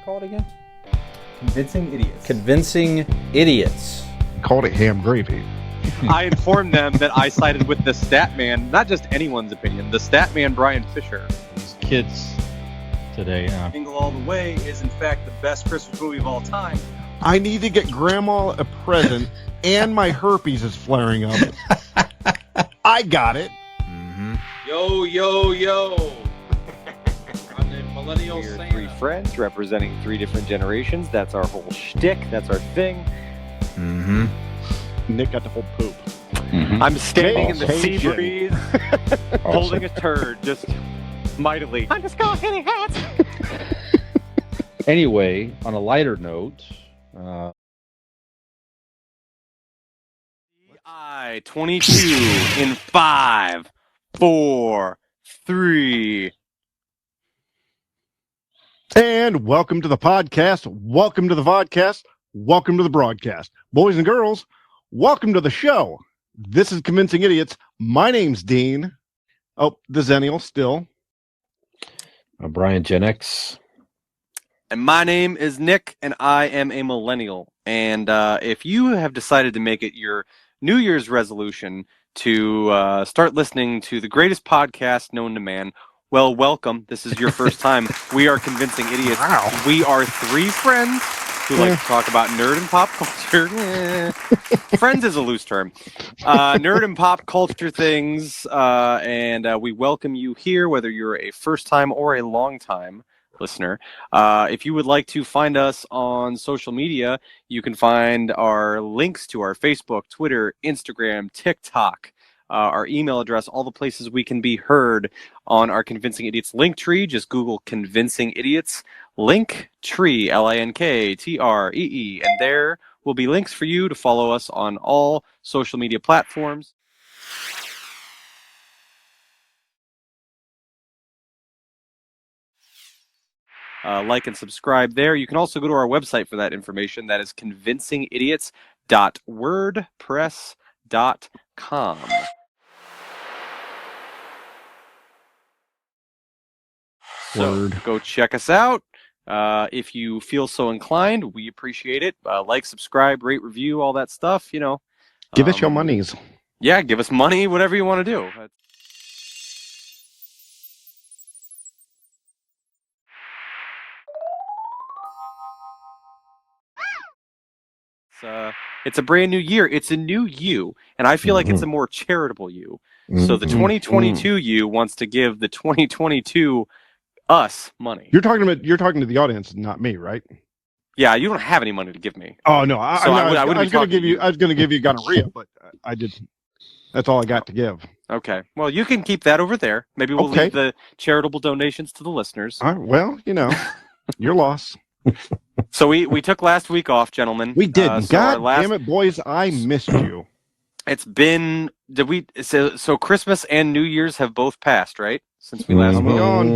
called again? Convincing Idiots. Convincing Idiots. Called it ham gravy. I informed them that I sided with the Statman, not just anyone's opinion, the Statman Brian Fisher. These kids today. Jingle All the Way is in fact the best Christmas movie of all time. I need to get Grandma a present, and my herpes is flaring up. I got it. Mm-hmm. Yo, yo, yo. I'm the millennial We're Santa. three friends representing three different generations. That's our whole shtick. That's our thing. Mm-hmm. Nick got the whole poop. Mm-hmm. I'm standing in the sea Awesome. breeze, holding a turd, just mightily. I'm just going hitting hats. Anyway, on a lighter note, I 22 in 5, 4, 3. And welcome to the podcast. Welcome to the vodcast. Welcome to the broadcast. Boys and girls, welcome to the show. This is Convincing Idiots. My name's Dean. Oh, the Zennial still. Brian Gen X. And my name is Nick, and I am a millennial. And if you have decided to make it your New Year's resolution to start listening to the greatest podcast known to man, well, welcome. This is your first time. We are Convincing Idiots. Wow. We are three friends who like to talk about nerd and pop culture. Friends is a loose term. Nerd and pop culture things. And we welcome you here, whether you're a first-time or a long-time listener. If you would like to find us on social media, you can find our links to our Facebook, Twitter, Instagram, TikTok, our email address, all the places we can be heard on our Convincing Idiots link tree. Just Google Convincing Idiots link tree, LINKTREE, and there will be links for you to follow us on all social media platforms. Like and subscribe there. You can also go to our website for that information. That is convincingidiots.wordpress.com. So go check us out. If you feel so inclined, we appreciate it. Like, subscribe, rate, review, all that stuff. You know, Give us your monies. Yeah, give us money, whatever you want to do. It's a brand new year. It's a new you, and I feel like it's a more charitable you. So the 2022 you wants to give the 2022 us money. You're talking to the audience, not me, right? Yeah, you don't have any money to give me. Oh no, So I was going to give you. I was going to give you gonorrhea, but I did. That's all I got to give. Okay. Well, you can keep that over there. Maybe we'll leave the charitable donations to the listeners. All right, well, your loss. So we took last week off, gentlemen. We did. So God damn it, boys! I missed you. It's been so Christmas and New Year's have both passed, right? Since we last spoke.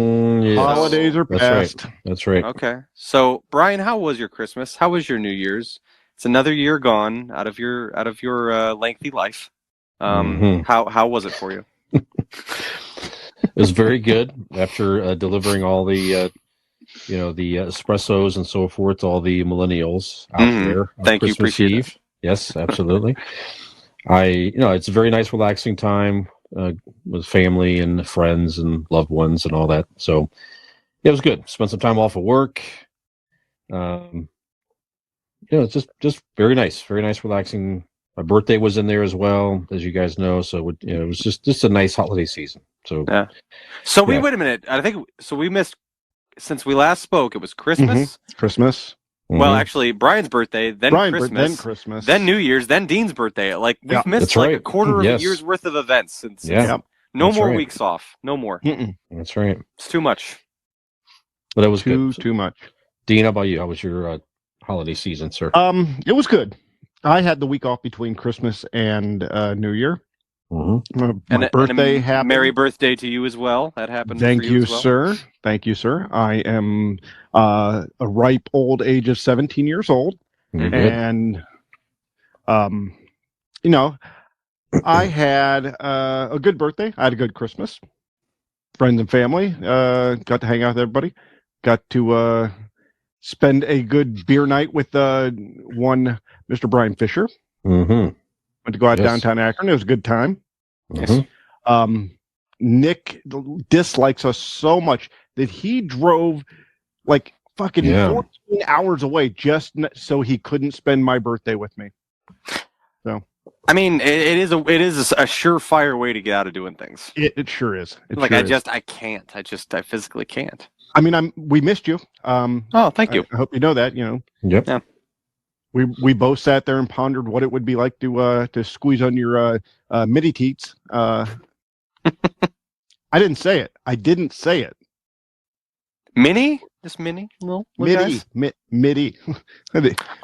Yes. Holidays are past. Right. That's right. Okay. So Brian, how was your Christmas? How was your New Year's? It's another year gone out of your lengthy life. How was it for you? It was very good after delivering all the the espressos and so forth to all the millennials out there on Thank you, Christmas appreciate Eve. Yes, absolutely. It's a very nice, relaxing time with family and friends and loved ones and all that. So it was good. Spent some time off of work. It's just very nice, relaxing. My birthday was in there as well, as you guys know. So it was just a nice holiday season. So yeah. So wait a minute. I think so. We missed since we last spoke. It was Christmas. Christmas. Well, actually, Brian's birthday, then Christmas, then New Year's, then Dean's birthday. Like we've missed a quarter of a year's worth of events since. No more weeks off. No more. That's right. It's too much. But it was good. Too much. Dean, how about you? How was your holiday season, sir? It was good. I had the week off between Christmas and New Year. My birthday happened. Merry birthday to you as well. That happened. Thank for you, as well. Sir. Thank you, sir. I am a ripe old age of 17 years old, and I had a good birthday. I had a good Christmas. Friends and family got to hang out with everybody. Got to spend a good beer night with one Mr. Brian Fisher. Mm-hmm. Went to go out Yes. downtown Akron. It was a good time. Mm-hmm. Nick dislikes us so much that he drove like fucking 14 hours away just so he couldn't spend my birthday with me. So, I mean, it is a surefire way to get out of doing things. it sure is. I can't. I physically can't. I mean, we missed you. Oh, thank you. I hope you know that. You know. Yep. Yeah. We both sat there and pondered what it would be like to squeeze on your midi teats. I didn't say it. Mini? Just mini? Little guys? Midi.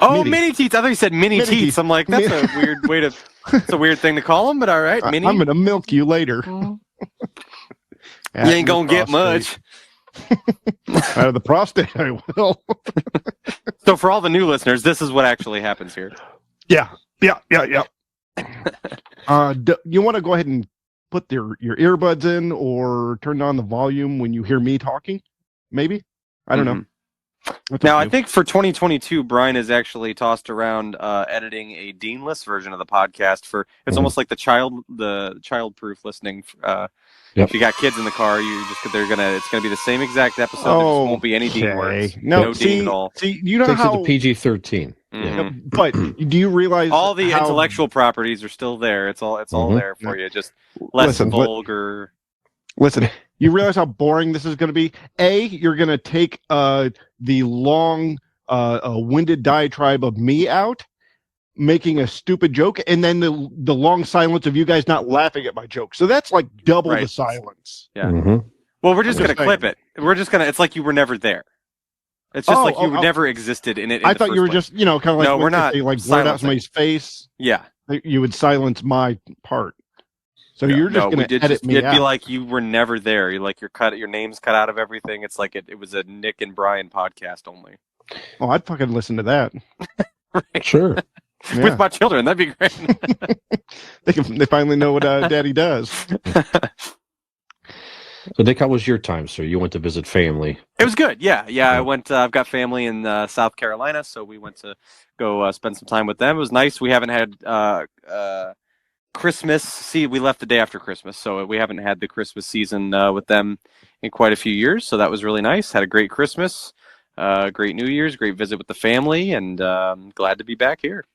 Oh, Midi. mini teats. I thought you said mini Midi teats. teats. I'm like, that's a weird way to. It's a weird thing to call them, but all right, mini. I'm gonna milk you later. You ain't gonna get much. Out of the prostate, I will. So for all the new listeners, this is what actually happens here. Yeah. You want to go ahead and put your earbuds in or turn on the volume when you hear me talking? Maybe. I don't know. Now, I think for 2022, Brian has actually tossed around editing a Dean-less version of the podcast. It's almost like the child-proof listening. If you got kids in the car, it's gonna be the same exact episode. There just won't be any Dean words. No Dean at all. See, you know Takes how it to PG-13. Mm-hmm. But do you realize all the intellectual properties are still there? It's all there for you. Just less vulgar. Listen, you realize how boring this is going to be? You're going to take the long, winded diatribe of me out, making a stupid joke, and then the long silence of you guys not laughing at my joke. So that's like double the silence. Yeah. Mm-hmm. Well, we're just going to clip it. It's like you were never there. It's just like you never existed in it. I thought you were just, kind of like, no, we're not. They, like, blurred out somebody's face. Yeah. You would silence my part. So you're just going to edit me out. It'd be like you were never there. Your name's cut out of everything. It's like it was a Nick and Brian podcast only. Oh, I'd fucking listen to that. Right. Sure. Yeah. With my children, that'd be great. They finally know what Daddy does. So, Dick, how was your time, sir? You went to visit family. It was good. Yeah. I went. I've got family in South Carolina, so we went to go spend some time with them. It was nice. We haven't had Christmas. See, we left the day after Christmas, so we haven't had the Christmas season with them in quite a few years. So that was really nice. Had a great Christmas, great New Year's, great visit with the family, and glad to be back here.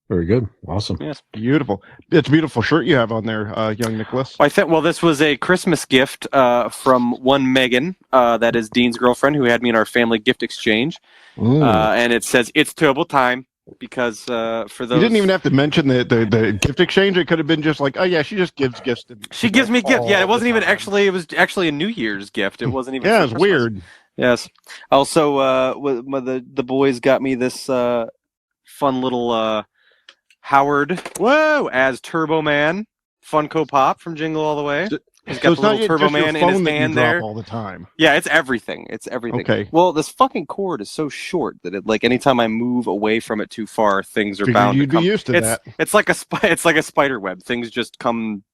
Very good. Awesome. Yes. Beautiful. It's a beautiful shirt you have on there, young Nicholas. Well, this was a Christmas gift from one Megan, that is Dean's girlfriend, who had me in our family gift exchange. And it says, "It's terrible time," because for those... You didn't even have to mention the gift exchange. It could have been just like, oh yeah, she just gives gifts. She gives me gifts. Yeah, it wasn't even actually, it was actually a New Year's gift. It wasn't even... Yeah, it's weird. Yes. Also, the boys got me this fun little... Howard, as Turbo Man, Funko Pop from Jingle All the Way. He's got the little Turbo Man in his hand there all the time. Yeah, it's everything. It's everything. Okay. Well, this fucking cord is so short that anytime I move away from it too far, things are bound to come. You'd be used to that. It's like a spider web. Things just come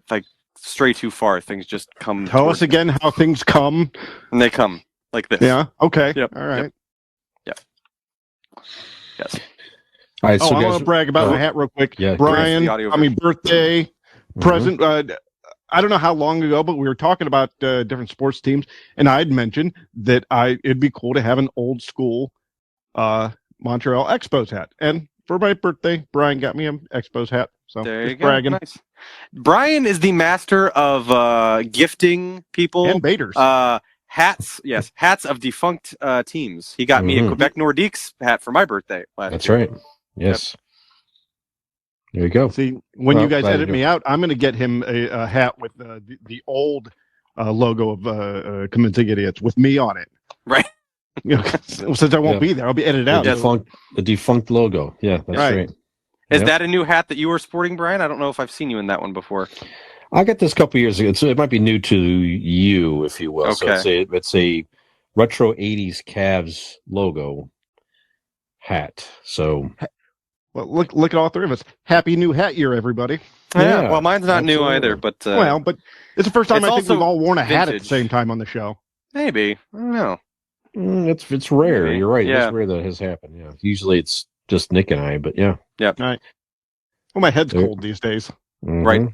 like stray too far. Things just come. Tell us again how things come. And they come like this. Yeah. Okay. Yep. All right. Yep. Yes. All right, so I want to brag about my hat real quick. Yeah, Brian, birthday, present. I don't know how long ago, but we were talking about different sports teams, and I'd mentioned that it'd be cool to have an old school Montreal Expos hat. And for my birthday, Brian got me an Expos hat. So there you go. Bragging. Nice. Brian is the master of gifting people and baiters. Hats, yes, hats of defunct teams. He got me a Quebec Nordiques hat for my birthday last That's year. right. Yes. Yep. There you go. See, when you guys edit me out, I'm going to get him a hat with the old logo of Convincing Idiots with me on it. Right. Since I won't be there, I'll be edited out. The defunct logo. Yeah, that's right. Is that a new hat that you were sporting, Brian? I don't know if I've seen you in that one before. I got this a couple years ago. So it might be new to you, if you will. Okay. So it's a retro 80s Cavs logo hat. So... Well, look at all three of us. Happy new hat year, everybody. Yeah. Well, mine's not new either, but but it's the first time I think we've all worn a hat at the vintage. same time on the show. Maybe. I don't know. It's rare. Maybe. You're right. Yeah. It's rare that has happened. Yeah. Usually it's just Nick and I, but yeah. Well, my head's There- cold these days. Right. All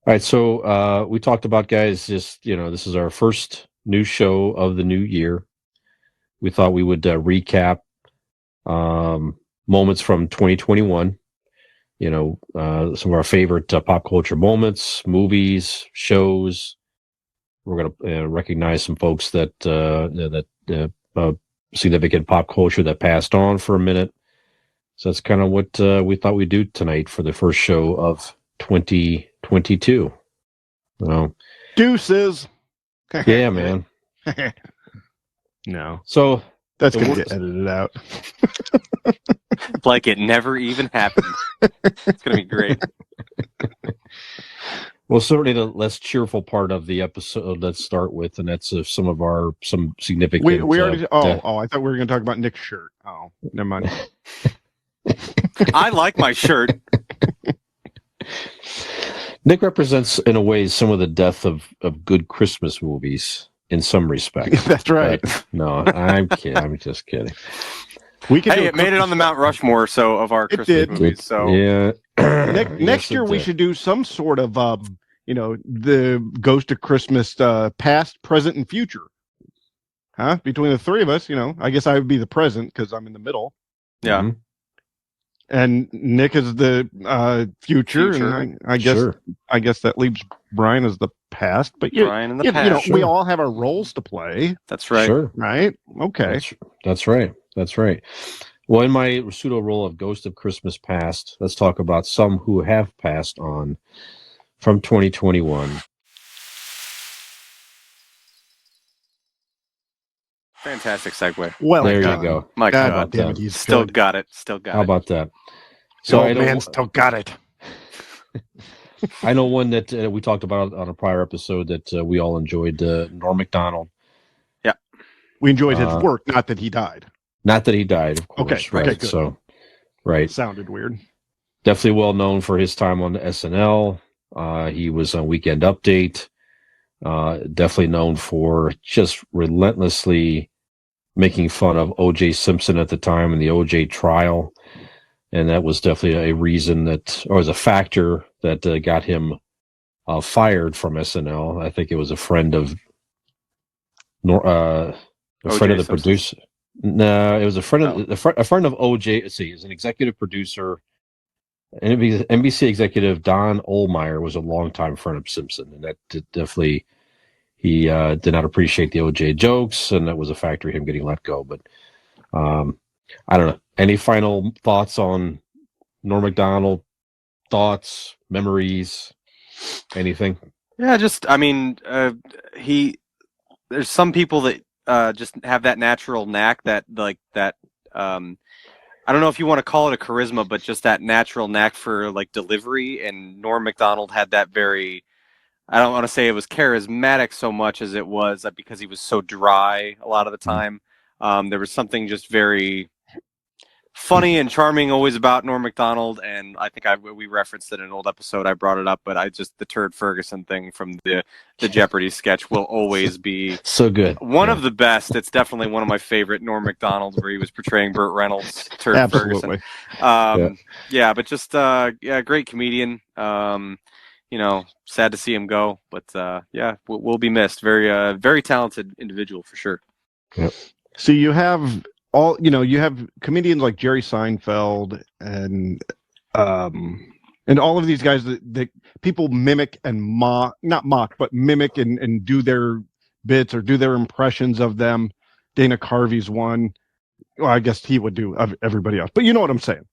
right. So we talked about, guys, just, this is our first new show of the new year. We thought we would recap moments from 2021. Some of our favorite pop culture moments, movies, shows. We're going to recognize some folks that significant pop culture that passed on for a minute. So that's kind of what we thought we'd do tonight for the first show of 2022. Deuces. Yeah, man. No. So That's So going we're- to get edited out. Like it never even happened. It's gonna be great. well, certainly the less cheerful part of the episode, let's start with, and that's some significant. We already. death. I thought we were going to talk about Nick's shirt. Oh, never mind. I like my shirt. Nick represents, in a way, some of the death of good Christmas movies in some respect. That's right. But, no, I'm kidding. I'm just kidding. We can. Hey, it made it on the Mount Rushmore, so of our It Christmas did. movies. So Yeah. Next Yes, year it we did. should do some sort of the Ghost of Christmas past, present, and future. Huh? Between the three of us, I guess I would be the present because I'm in the middle, yeah, Mhm. and Nick is the future, Future. and I guess Sure. that leaves Brian as the past. But Brian in the past. we Sure. all have our roles to play, That's right. Sure. right? Okay. That's right. That's right. Well, in my pseudo role of Ghost of Christmas Past, let's talk about some who have passed on from 2021. Fantastic segue. Well, There done. you go. My God God, damn it, he's still good. got it. Still got How it. about that? The old I know, man still got it. I know one that we talked about on a prior episode that we all enjoyed, Norm Mcdonald. We enjoyed his Uh, work, not that he died. Not that he died, of course. Okay, right. good. So, right. Sounded weird. Definitely well known for his time on SNL. He was on Weekend Update. Definitely known for just relentlessly making fun of O.J. Simpson at the time in the O.J. trial. And that was definitely a reason or was a factor that got him fired from SNL. I think it was a friend of the Simpson. producer. No, it was a friend of a friend of OJ. Let's see, he's an executive producer. NBC executive Don Ohlmeyer was a longtime friend of Simpson, and that definitely he did not appreciate the OJ jokes, and that was a factor of him getting let go. But I don't know. Any final thoughts on Norm Macdonald? Thoughts, memories, anything? Yeah, just there's some people that just have that natural knack that I don't know if you want to call it a charisma, but just that natural knack for like delivery. And Norm Macdonald had that very, I don't want to say it was charismatic so much as it was because he was so dry a lot of the time. There was something just very funny and charming always about Norm Macdonald, and I think we referenced it in an old episode. I brought it up, but the Turd Ferguson thing from the Jeopardy sketch will always be So good. one of the best. It's definitely one of my favorite Norm Macdonald's where he was portraying Burt Reynolds, Turd Absolutely. Ferguson. Yeah, but just great comedian. Sad to see him go, but we'll be missed. Very very talented individual for sure. Yep. So you have you have comedians like Jerry Seinfeld and all of these guys that people mimic and not mock, but mimic and do their bits or do their impressions of them. Dana Carvey's one. Well, I guess he would do of everybody else, but you know what I'm saying.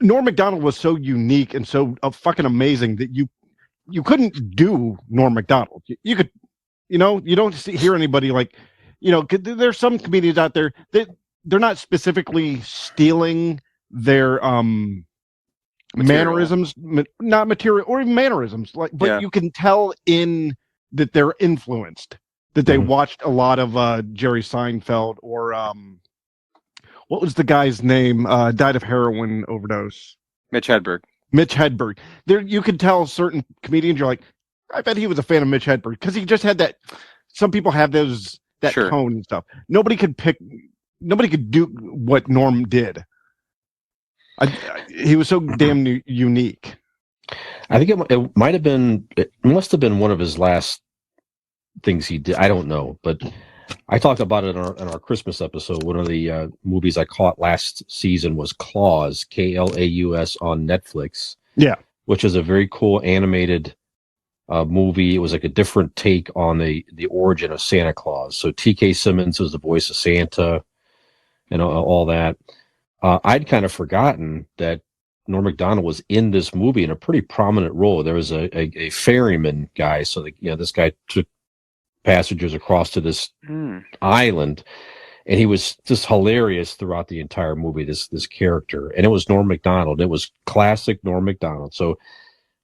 Norm Macdonald was so unique and so fucking amazing that you couldn't do Norm Macdonald. You could, you don't hear anybody like, there's some comedians out there that they're not specifically stealing their mannerisms, not material or even mannerisms, but you can tell in that they're influenced, that they watched a lot of Jerry Seinfeld or what was the guy's name? Died of heroin overdose. Mitch Hedberg. There, you could tell certain comedians. You're like, I bet he was a fan of Mitch Hedberg because he just had that some people have that Sure. tone and stuff. Nobody could do what Norm did. He was so damn unique. I think it might have been. It must have been one of his last things he did. I don't know, but I talked about it in our Christmas episode. One of the movies I caught last season was Klaus, Klaus, on Netflix. Yeah, which is a very cool animated movie. It was like a different take on the origin of Santa Claus. So T.K. Simmons was the voice of Santa and all that. I'd kind of forgotten that Norm Macdonald was in this movie in a pretty prominent role. There was a ferryman guy. So this guy took passengers across to this island, and he was just hilarious throughout the entire movie, this character. And it was Norm Macdonald. It was classic Norm Macdonald. So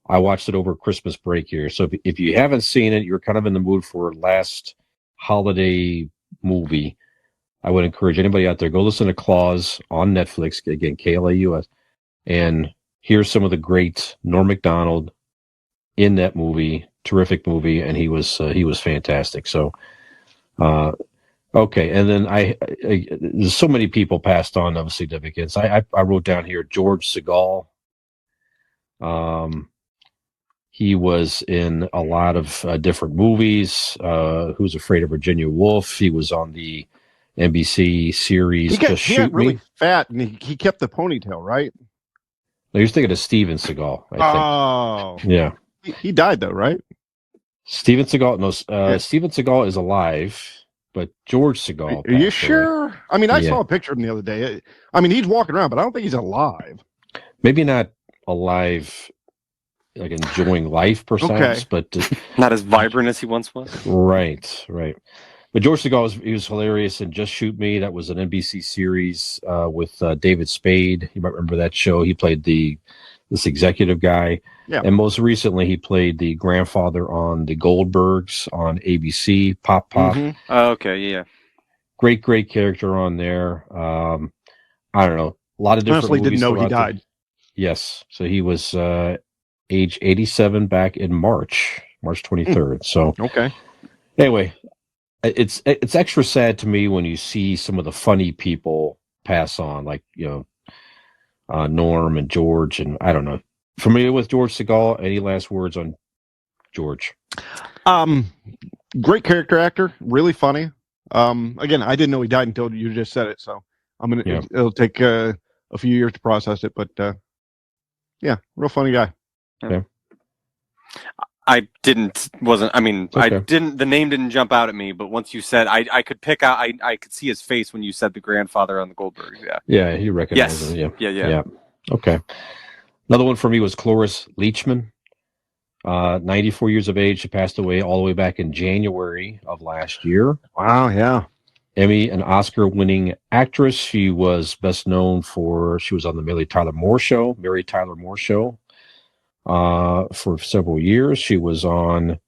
I watched it over Christmas break here. So if you haven't seen it, you're kind of in the mood for last holiday movie, I would encourage anybody out there, go listen to Klaus on Netflix, again, Klaus, and here's some of the great Norm Macdonald in that movie. Terrific movie, and he was fantastic. So, okay, and then there's so many people passed on of significance. I wrote down here George Segal. He was in a lot of different movies. Who's Afraid of Virginia Woolf? He was on the NBC series he Just Shoot got really Me. fat, and he kept the ponytail, right? No, you're thinking of Steven Seagal, I think. Oh, Yeah. He died though, right? Steven Seagal. No, Yeah. Steven Seagal is alive, but George Seagal. Are you passed away. sure? I mean, I Yeah. saw a picture of him the other day. I mean, he's walking around, but I don't think he's alive. Maybe not alive, like enjoying life, perhaps, but Not as vibrant as he once was. right. But George Segal was hilarious in Just Shoot Me. That was an NBC series with David Spade. You might remember that show. He played this executive guy. Yeah. And most recently, he played the grandfather on the Goldbergs on ABC, Pop. Mhm. Oh, okay, yeah. Great character on there. I don't know. A lot of different Honestly, didn't movies know he throughout the- died. Yes. So he was age 87 back in March 23rd. So Okay. anyway, it's extra sad to me when you see some of the funny people pass on, like, Norm and George, and I don't know. Familiar with George Segal? Any last words on George? Great character actor, really funny. Again, I didn't know he died until you just said it, so Yeah. it'll take a few years to process it, but yeah, real funny guy. I mean, Okay. the name didn't jump out at me, but once you said, I could pick out, I could see his face when you said the grandfather on the Goldbergs. Yeah. Yeah, you recognize Yes. him. Yeah. Yeah. Okay. Another one for me was Cloris Leachman. 94 years of age. She passed away all the way back in January of last year. Wow, yeah. Emmy and Oscar-winning actress. She was best known she was on the Mary Tyler Moore Show for several years. She was on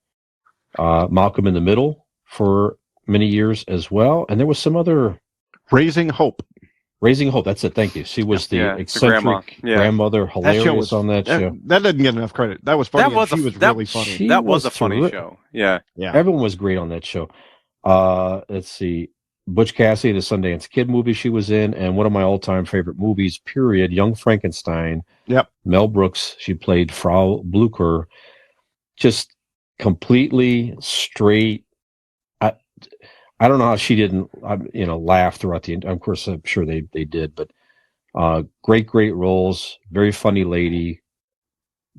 Malcolm in the Middle for many years as well. And there was some other... Raising Hope. That's it. Thank you. She was the Yeah, the eccentric grandma. Yeah. grandmother, hilarious on that show. That doesn't get enough credit. That was funny. She was really funny. She That was was a funny terrific. show. Yeah. Yeah. Everyone was great on that show. Let's see. Butch Cassidy, the Sundance Kid movie she was in, and one of my all-time favorite movies, period, Young Frankenstein. Yep. Mel Brooks, she played Frau Blucher. Just completely straight. I don't know how she didn't, laugh throughout the. Of course, I'm sure they did, but great roles. Very funny lady.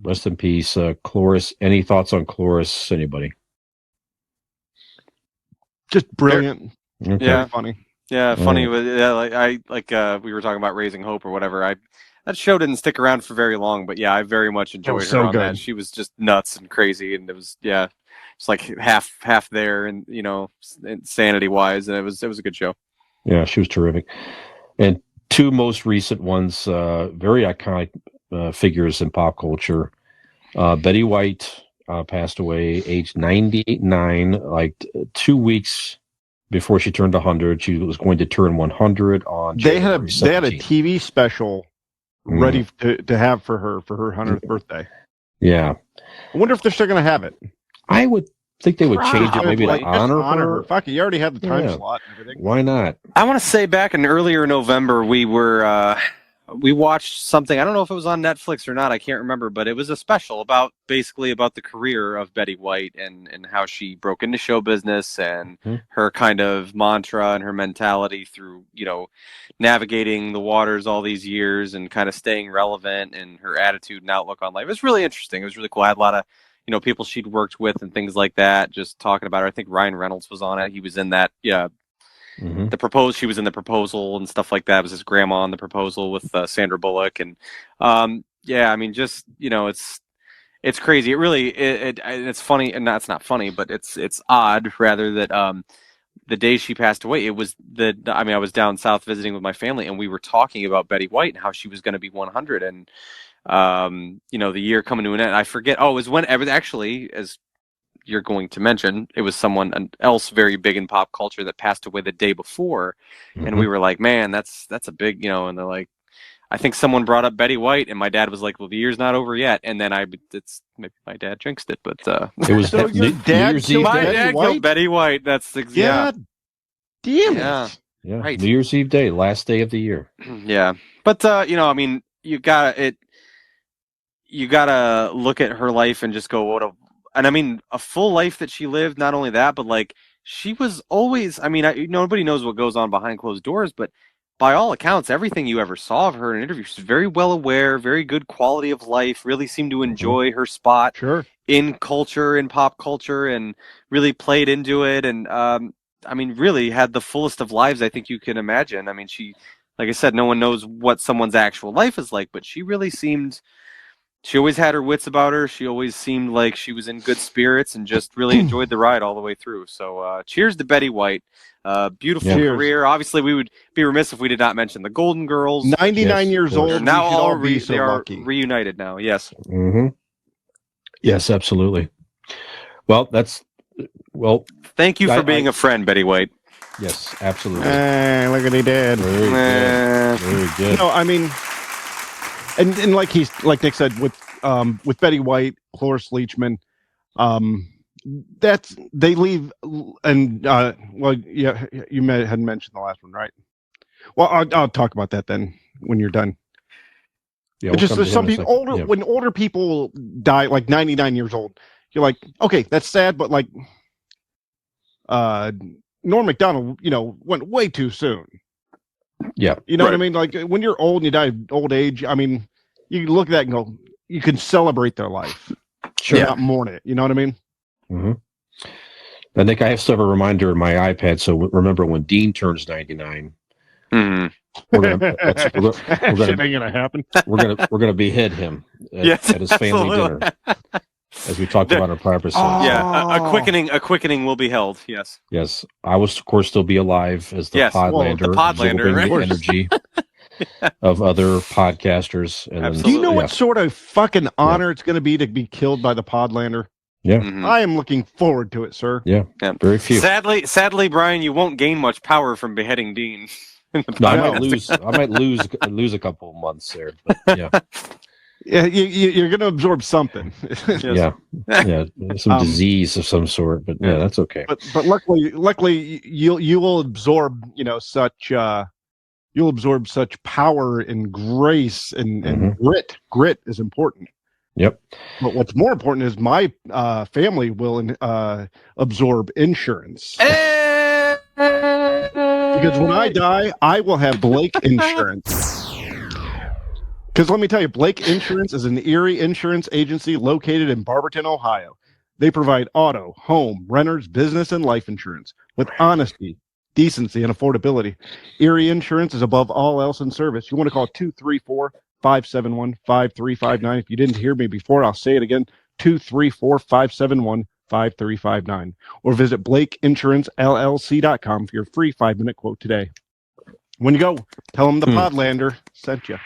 Rest in peace, Cloris. Any thoughts on Cloris? Anybody? Just brilliant. Okay. Yeah. Very funny. Yeah, funny. We were talking about Raising Hope or whatever. That show didn't stick around for very long, but yeah, I very much enjoyed her so on that. good. She was just nuts and crazy, and it was it's like half there, and sanity wise, and it was a good show. Yeah, she was terrific. And two most recent ones, very iconic figures in pop culture. Betty White passed away, age 99, like 2 weeks before she turned 100. She was going to turn 100 on They had January a 17th. TV special ready to have for her 100th birthday. Yeah. I wonder if they're still going to have it. I would think they would change it maybe to Probably. honor her. Fuck it, you already have the time Yeah. slot and everything. Why not? I want to say back in earlier November, we watched something. I don't know if it was on Netflix or not. I can't remember, but it was a special about the career of Betty White and how she broke into show business and her kind of mantra and her mentality through, navigating the waters all these years and kind of staying relevant and her attitude and outlook on life. It was really interesting. It was really cool. I had a lot of, people she'd worked with and things like that, just talking about her. I think Ryan Reynolds was on it. He was in that, she was in The Proposal and stuff like that. It was his grandma in The Proposal with Sandra Bullock. And it's crazy. It really, it's funny, and that's not funny, but it's odd rather that the day she passed away, it was I was down south visiting with my family, and we were talking about Betty White and how she was going to be 100. And, the year coming to an end, I forget. Oh, it was actually, as you're going to mention, it was someone else very big in pop culture that passed away the day before. And we were like, man, that's a big, and they're like, I think someone brought up Betty White, and my dad was like, well, the year's not over yet. And then it's maybe my dad jinxed it, but it was So your dad Year's killed Eve my day. dad White? killed Betty White. That's yeah. God damn it. Yeah. Yeah, Right. New Year's Eve day, last day of the year. Yeah. But you gotta look at her life and just go, a full life that she lived. Not only that, but like she was always, nobody knows what goes on behind closed doors, but by all accounts, everything you ever saw of her in an interview, she's very well aware, very good quality of life, really seemed to enjoy her spot in culture, in pop culture, and really played into it. And, really had the fullest of lives I think you can imagine. She, like I said, no one knows what someone's actual life is like, but she really seemed... She always had her wits about her. She always seemed like she was in good spirits and just really enjoyed the ride all the way through. So cheers to Betty White. Beautiful career. Obviously, we would be remiss if we did not mention the Golden Girls. 99 years old. They're now we should all be so they are lucky. reunited now. Yes. Mm-hmm. Yes, absolutely. Well, thank you for being a friend, Betty White. Yes, absolutely. Look at he did. Very good. Very good. No, and like Nick said, with Betty White, Cloris Leachman, they leave, and you hadn't mentioned the last one, right? Well, I'll talk about that then when you're done. Yeah, It's just there's some people when older people die, like 99 years old, you're like, okay, that's sad, but like Norm Macdonald, went way too soon. Yeah. You know what I mean? Like when you're old and you die of old age, you look at that and go, you can celebrate their life. Sure. Not mourn it. You know what I mean? Mm-hmm. I think I have to have a reminder in my iPad. So remember when Dean turns 99, we're gonna happen. We're gonna behead him at his family dinner, as we talked about in prior episode. A quickening will be held. Yes. Yes, I will of course still be alive as the Podlander, Podlander, right? the energy of other podcasters. And do you know what sort of fucking honor it's going to be killed by the Podlander? Yeah, I am looking forward to it, sir. Yeah, very few. Sadly, Brian, you won't gain much power from beheading Dean. No, I might lose a couple of months there. But yeah. Yeah, you're going to absorb something. Yeah, some disease of some sort. But yeah, that's okay. But luckily, you will absorb such you'll absorb such power and grace and grit. Grit is important. Yep. But what's more important is my family will absorb insurance. Because when I die, I will have Blake Insurance. Because let me tell you, Blake Insurance is an Erie insurance agency located in Barberton, Ohio. They provide auto, home, renters, business, and life insurance with honesty, decency, and affordability. Erie Insurance is above all else in service. You want to call 234-571-5359. If you didn't hear me before, I'll say it again, 234-571-5359. Or visit BlakeInsuranceLLC.com for your free 5-minute quote today. When you go, tell them the Podlander sent you.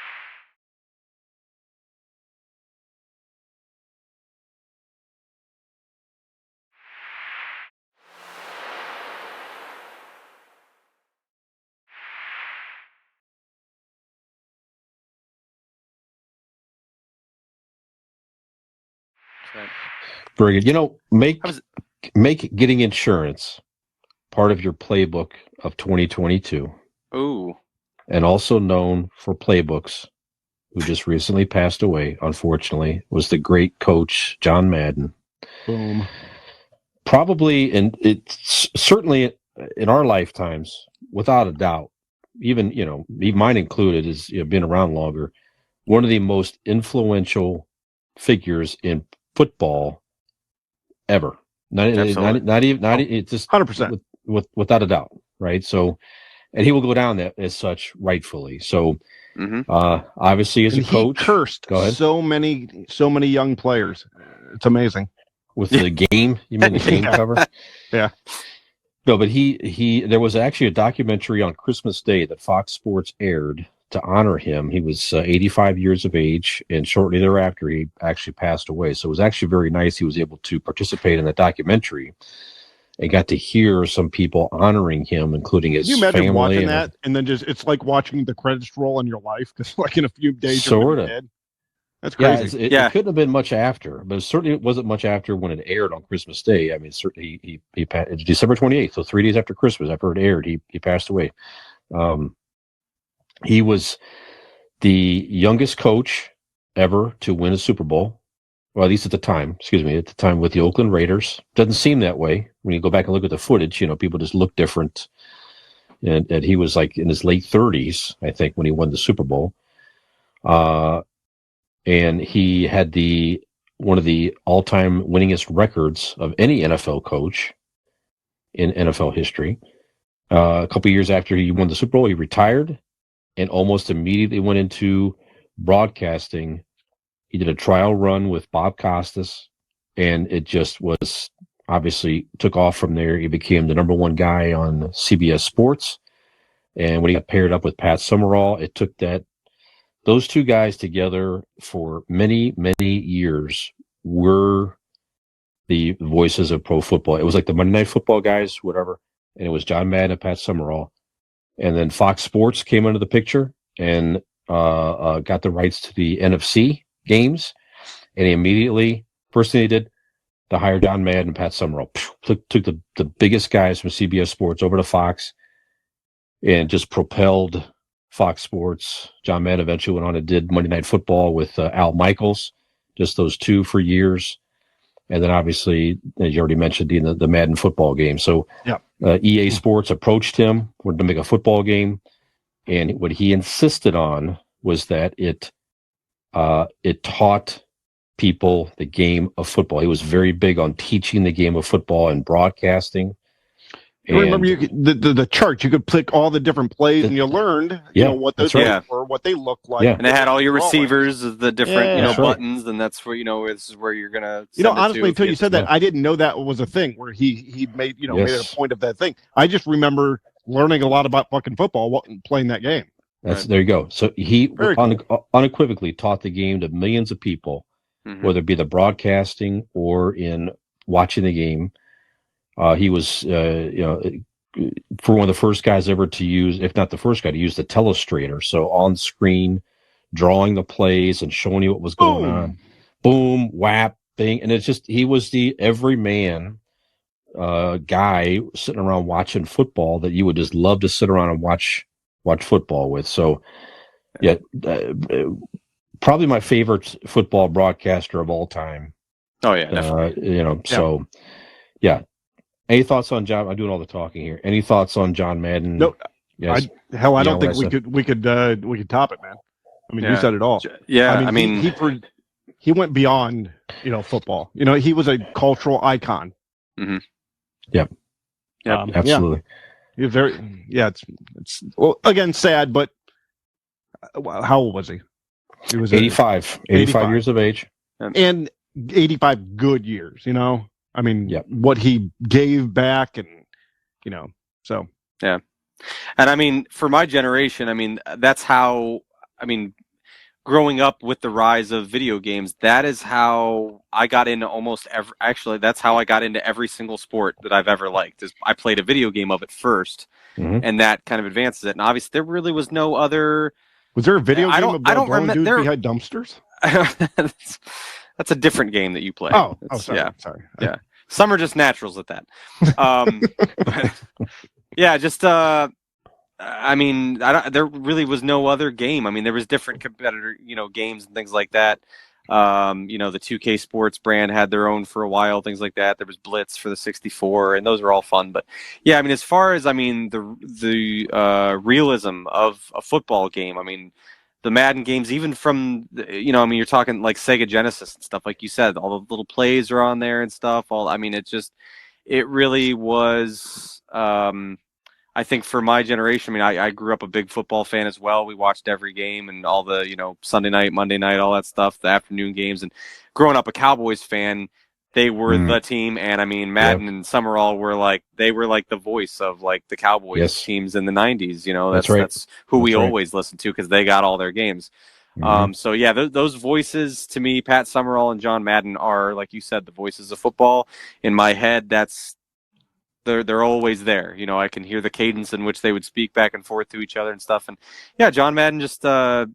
Very good. make getting insurance part of your playbook of 2022. Ooh. And also known for playbooks, who just recently passed away, unfortunately, was the great coach John Madden. Boom. Probably, and it's certainly in our lifetimes, without a doubt, even, mine included, is been around longer, one of the most influential figures in football ever. Not even it's just 100%. without a doubt, right? So, and he will go down that as such, rightfully. So, obviously, as And a coach, he cursed so many young players. It's amazing. With the game, you mean the game cover? Yeah. No, but there was actually a documentary on Christmas Day that Fox Sports aired to honor him. He was 85 years of age, and shortly thereafter, he actually passed away. So it was actually very nice. He was able to participate in the documentary and got to hear some people honoring him, including his family. Can you imagine watching that, and then it's like watching the credits roll in your life, because like in a few days you're dead. That's crazy. It couldn't have been much after, but it certainly wasn't much after when it aired on Christmas Day. I mean, certainly he passed. It's December 28th, so 3 days after Christmas, after it aired, he passed away. He was the youngest coach ever to win a Super Bowl. Well, at least at the time, with the Oakland Raiders. Doesn't seem that way when you go back and look at the footage. People just look different. And he was like in his late 30s, I think, when he won the Super Bowl. And he had one of the all-time winningest records of any NFL coach in NFL history. A couple of years after he won the Super Bowl, he retired and almost immediately went into broadcasting. He did a trial run with Bob Costas, and it just was obviously took off from there. He became the number one guy on CBS Sports. And when he got paired up with Pat Summerall, it took those two guys together for many, many years were the voices of pro football. It was like the Monday Night Football guys, whatever. And it was John Madden and Pat Summerall. And then Fox Sports came into the picture and got the rights to the NFC games. And he immediately, first thing he did, to hire John Madden and Pat Summerall. Took the biggest guys from CBS Sports over to Fox and just propelled Fox Sports. John Madden eventually went on and did Monday Night Football with Al Michaels, just those two for years. And then obviously, as you already mentioned, the Madden football game. So EA Sports approached him, wanted to make a football game. And what he insisted on was that it taught people the game of football. He was very big on teaching the game of football and broadcasting. I remember the charts. You could pick all the different plays, and you learned, what those were, what they looked like. Yeah. And it had all your receivers, the different, buttons, and that's where, this is where you're gonna. Honestly, until you said that, I didn't know that was a thing where he made, made a point of that thing. I just remember learning a lot about fucking football playing that game. There you go. So he unequivocally taught the game to millions of people, whether it be the broadcasting or in watching the game. He was, for one of the first guys ever to use, if not the first guy, to use the telestrator. So on screen, drawing the plays and showing you what was going on. Boom, whap, bing. And it's just, he was the everyman guy sitting around watching football that you would just love to sit around and watch football with. So, probably my favorite football broadcaster of all time. Oh, yeah, definitely. So, yeah. Any thoughts on John? I'm doing all the talking here. Any thoughts on John Madden? No, yes. I don't think we could top it, man. I mean, you said it all. Yeah, I mean, he went beyond, football. He was a cultural icon. Mm-hmm. Yep. Absolutely. You're very, it's well, again, sad, but how old was he? He was 85 years of age. And 85 good years, I mean, what he gave back and, so. Yeah. And I mean, for my generation, that's how, growing up with the rise of video games, that is how I got into that's how I got into every single sport that I've ever liked. Is I played a video game of it first, and that kind of advances it. And obviously, there really was no other. Was there a video game of grown dudes behind dumpsters? That's a different game that you play. Sorry. Yeah. Some are just naturals at that. But, yeah, just I mean, there really was no other game. I mean, there was different competitor, games and things like that. The 2K Sports brand had their own for a while, things like that. There was Blitz for the 64, and those were all fun. But yeah, I mean, as far as the realism of a football game, I mean, the Madden games, even from you're talking like Sega Genesis and stuff, like you said, all the little plays are on there and stuff. It really was. I think for my generation, I mean, I grew up a big football fan as well. We watched every game and all the, Sunday night, Monday night, all that stuff, the afternoon games. And growing up a Cowboys fan, they were the team. And I mean, Madden and Summerall were like the voice of like the Cowboys teams in the 90s. That's right. That's who we always listened to because they got all their games. So yeah, those voices to me, Pat Summerall and John Madden are, like you said, the voices of football. In my head, they're always there. I can hear the cadence in which they would speak back and forth to each other and stuff. And yeah, John Madden just, larger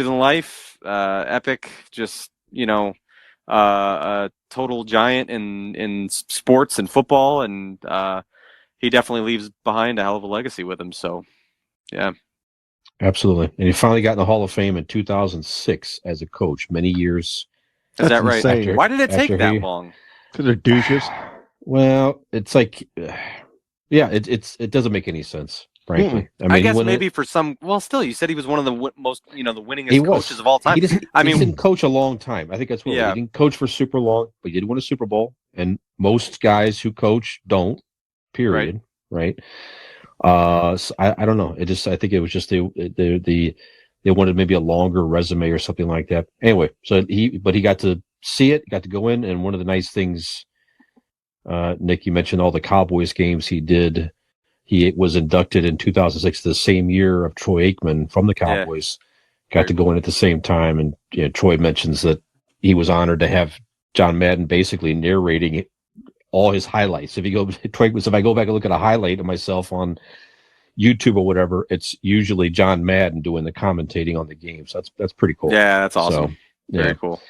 than life, epic, just, a total giant in sports and football. And he definitely leaves behind a hell of a legacy with him. So, yeah. Absolutely. And he finally got in the Hall of Fame in 2006 as a coach, many years. Is that right? Why did it take that long? Because they're douches. Well, it's like, it doesn't make any sense, frankly. I guess maybe for some. Well, still, you said he was one of the most, the winningest coaches of all time. He didn't coach a long time. I think that's what he didn't coach for super long, but he did win a Super Bowl. And most guys who coach don't. Period. Right. So I don't know. I think it was just they wanted maybe a longer resume or something like that. Anyway, so he got to see it, got to go in, and one of the nice things. Nick, you mentioned all the Cowboys games he did. He was inducted in 2006, the same year of Troy Aikman from the Cowboys. Got to go in at the same time, and Troy mentions that he was honored to have John Madden basically narrating all his highlights. Troy was, if I go back and look at a highlight of myself on YouTube or whatever, it's usually John Madden doing the commentating on the game. So that's pretty cool. Yeah, that's awesome. So, very cool.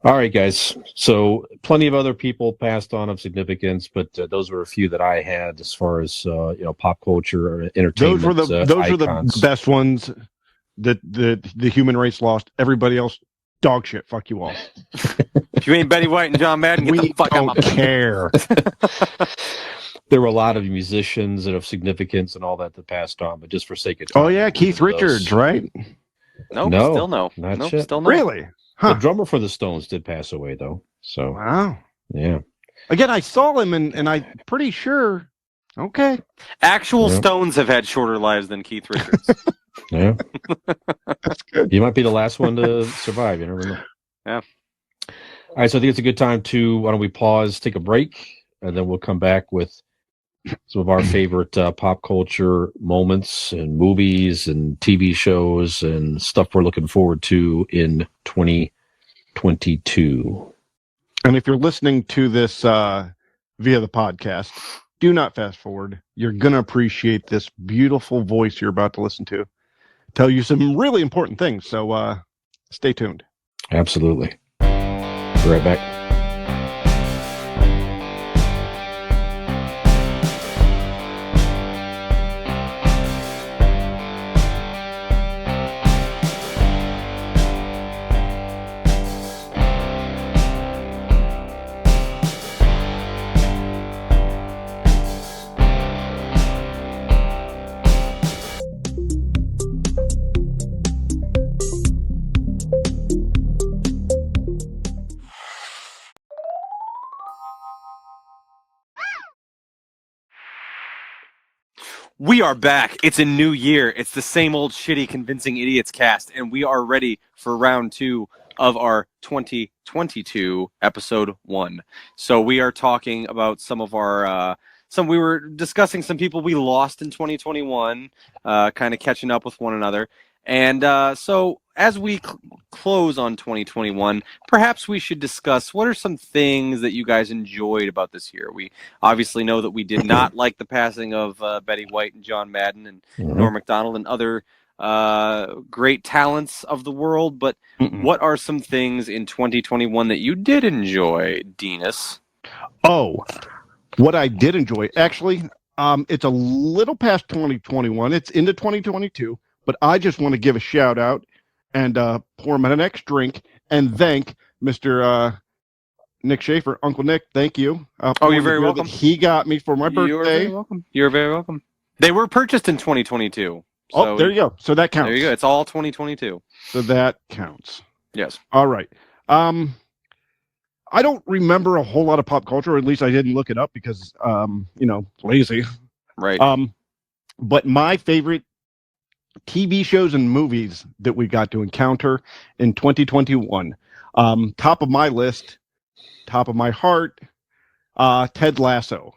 All right, guys. So plenty of other people passed on of significance, but those were a few that I had as far as pop culture or entertainment. Those were the best ones that the human race lost. Everybody else, dog shit. Fuck you all. If you ain't Betty White and John Madden, get the fuck out of my care. There were a lot of musicians that of significance and all that passed on, but just for sake of time. Oh yeah, Keith Richards, right? No, still no. Not still no. Really? Huh. The drummer for the Stones did pass away, though. So wow, yeah. Again, I saw him, and I'm pretty sure. Okay, actual Stones have had shorter lives than Keith Richards. Yeah, that's good. You might be the last one to survive. You never know. Yeah. All right, so I think it's a good time to. Why don't we pause, take a break, and then we'll come back with some of our favorite pop culture moments and movies and TV shows and stuff we're looking forward to in 2022. And if you're listening to this via the podcast, do not fast forward. You're going to appreciate this beautiful voice you're about to listen to. Tell you some really important things. So stay tuned. Absolutely. Be right back. We are back. It's a new year. It's the same old shitty Convincing Idiots cast, and we are ready for round 2 of our 2022 episode 1. So we are talking about some of our we were discussing some people we lost in 2021, kind of catching up with one another. And so as we close on 2021, perhaps we should discuss what are some things that you guys enjoyed about this year. We obviously know that we did not like the passing of Betty White and John Madden and Norm Macdonald and other great talents of the world, but what are some things in 2021 that you did enjoy, Denis? Oh, what I did enjoy, actually, it's a little past 2021. It's into 2022, but I just want to give a shout out and pour him an next drink and thank Mr. Nick Schaefer, Uncle Nick. Thank you. You're very welcome. He got me for my birthday. You're very welcome. You're very welcome. They were purchased in 2022. So, there you go. So that counts. There you go. It's all 2022. So that counts. Yes. All right. I don't remember a whole lot of pop culture, or at least I didn't look it up because, lazy. Right. But my favorite TV shows and movies that we got to encounter in 2021. Top of my list, top of my heart, Ted Lasso.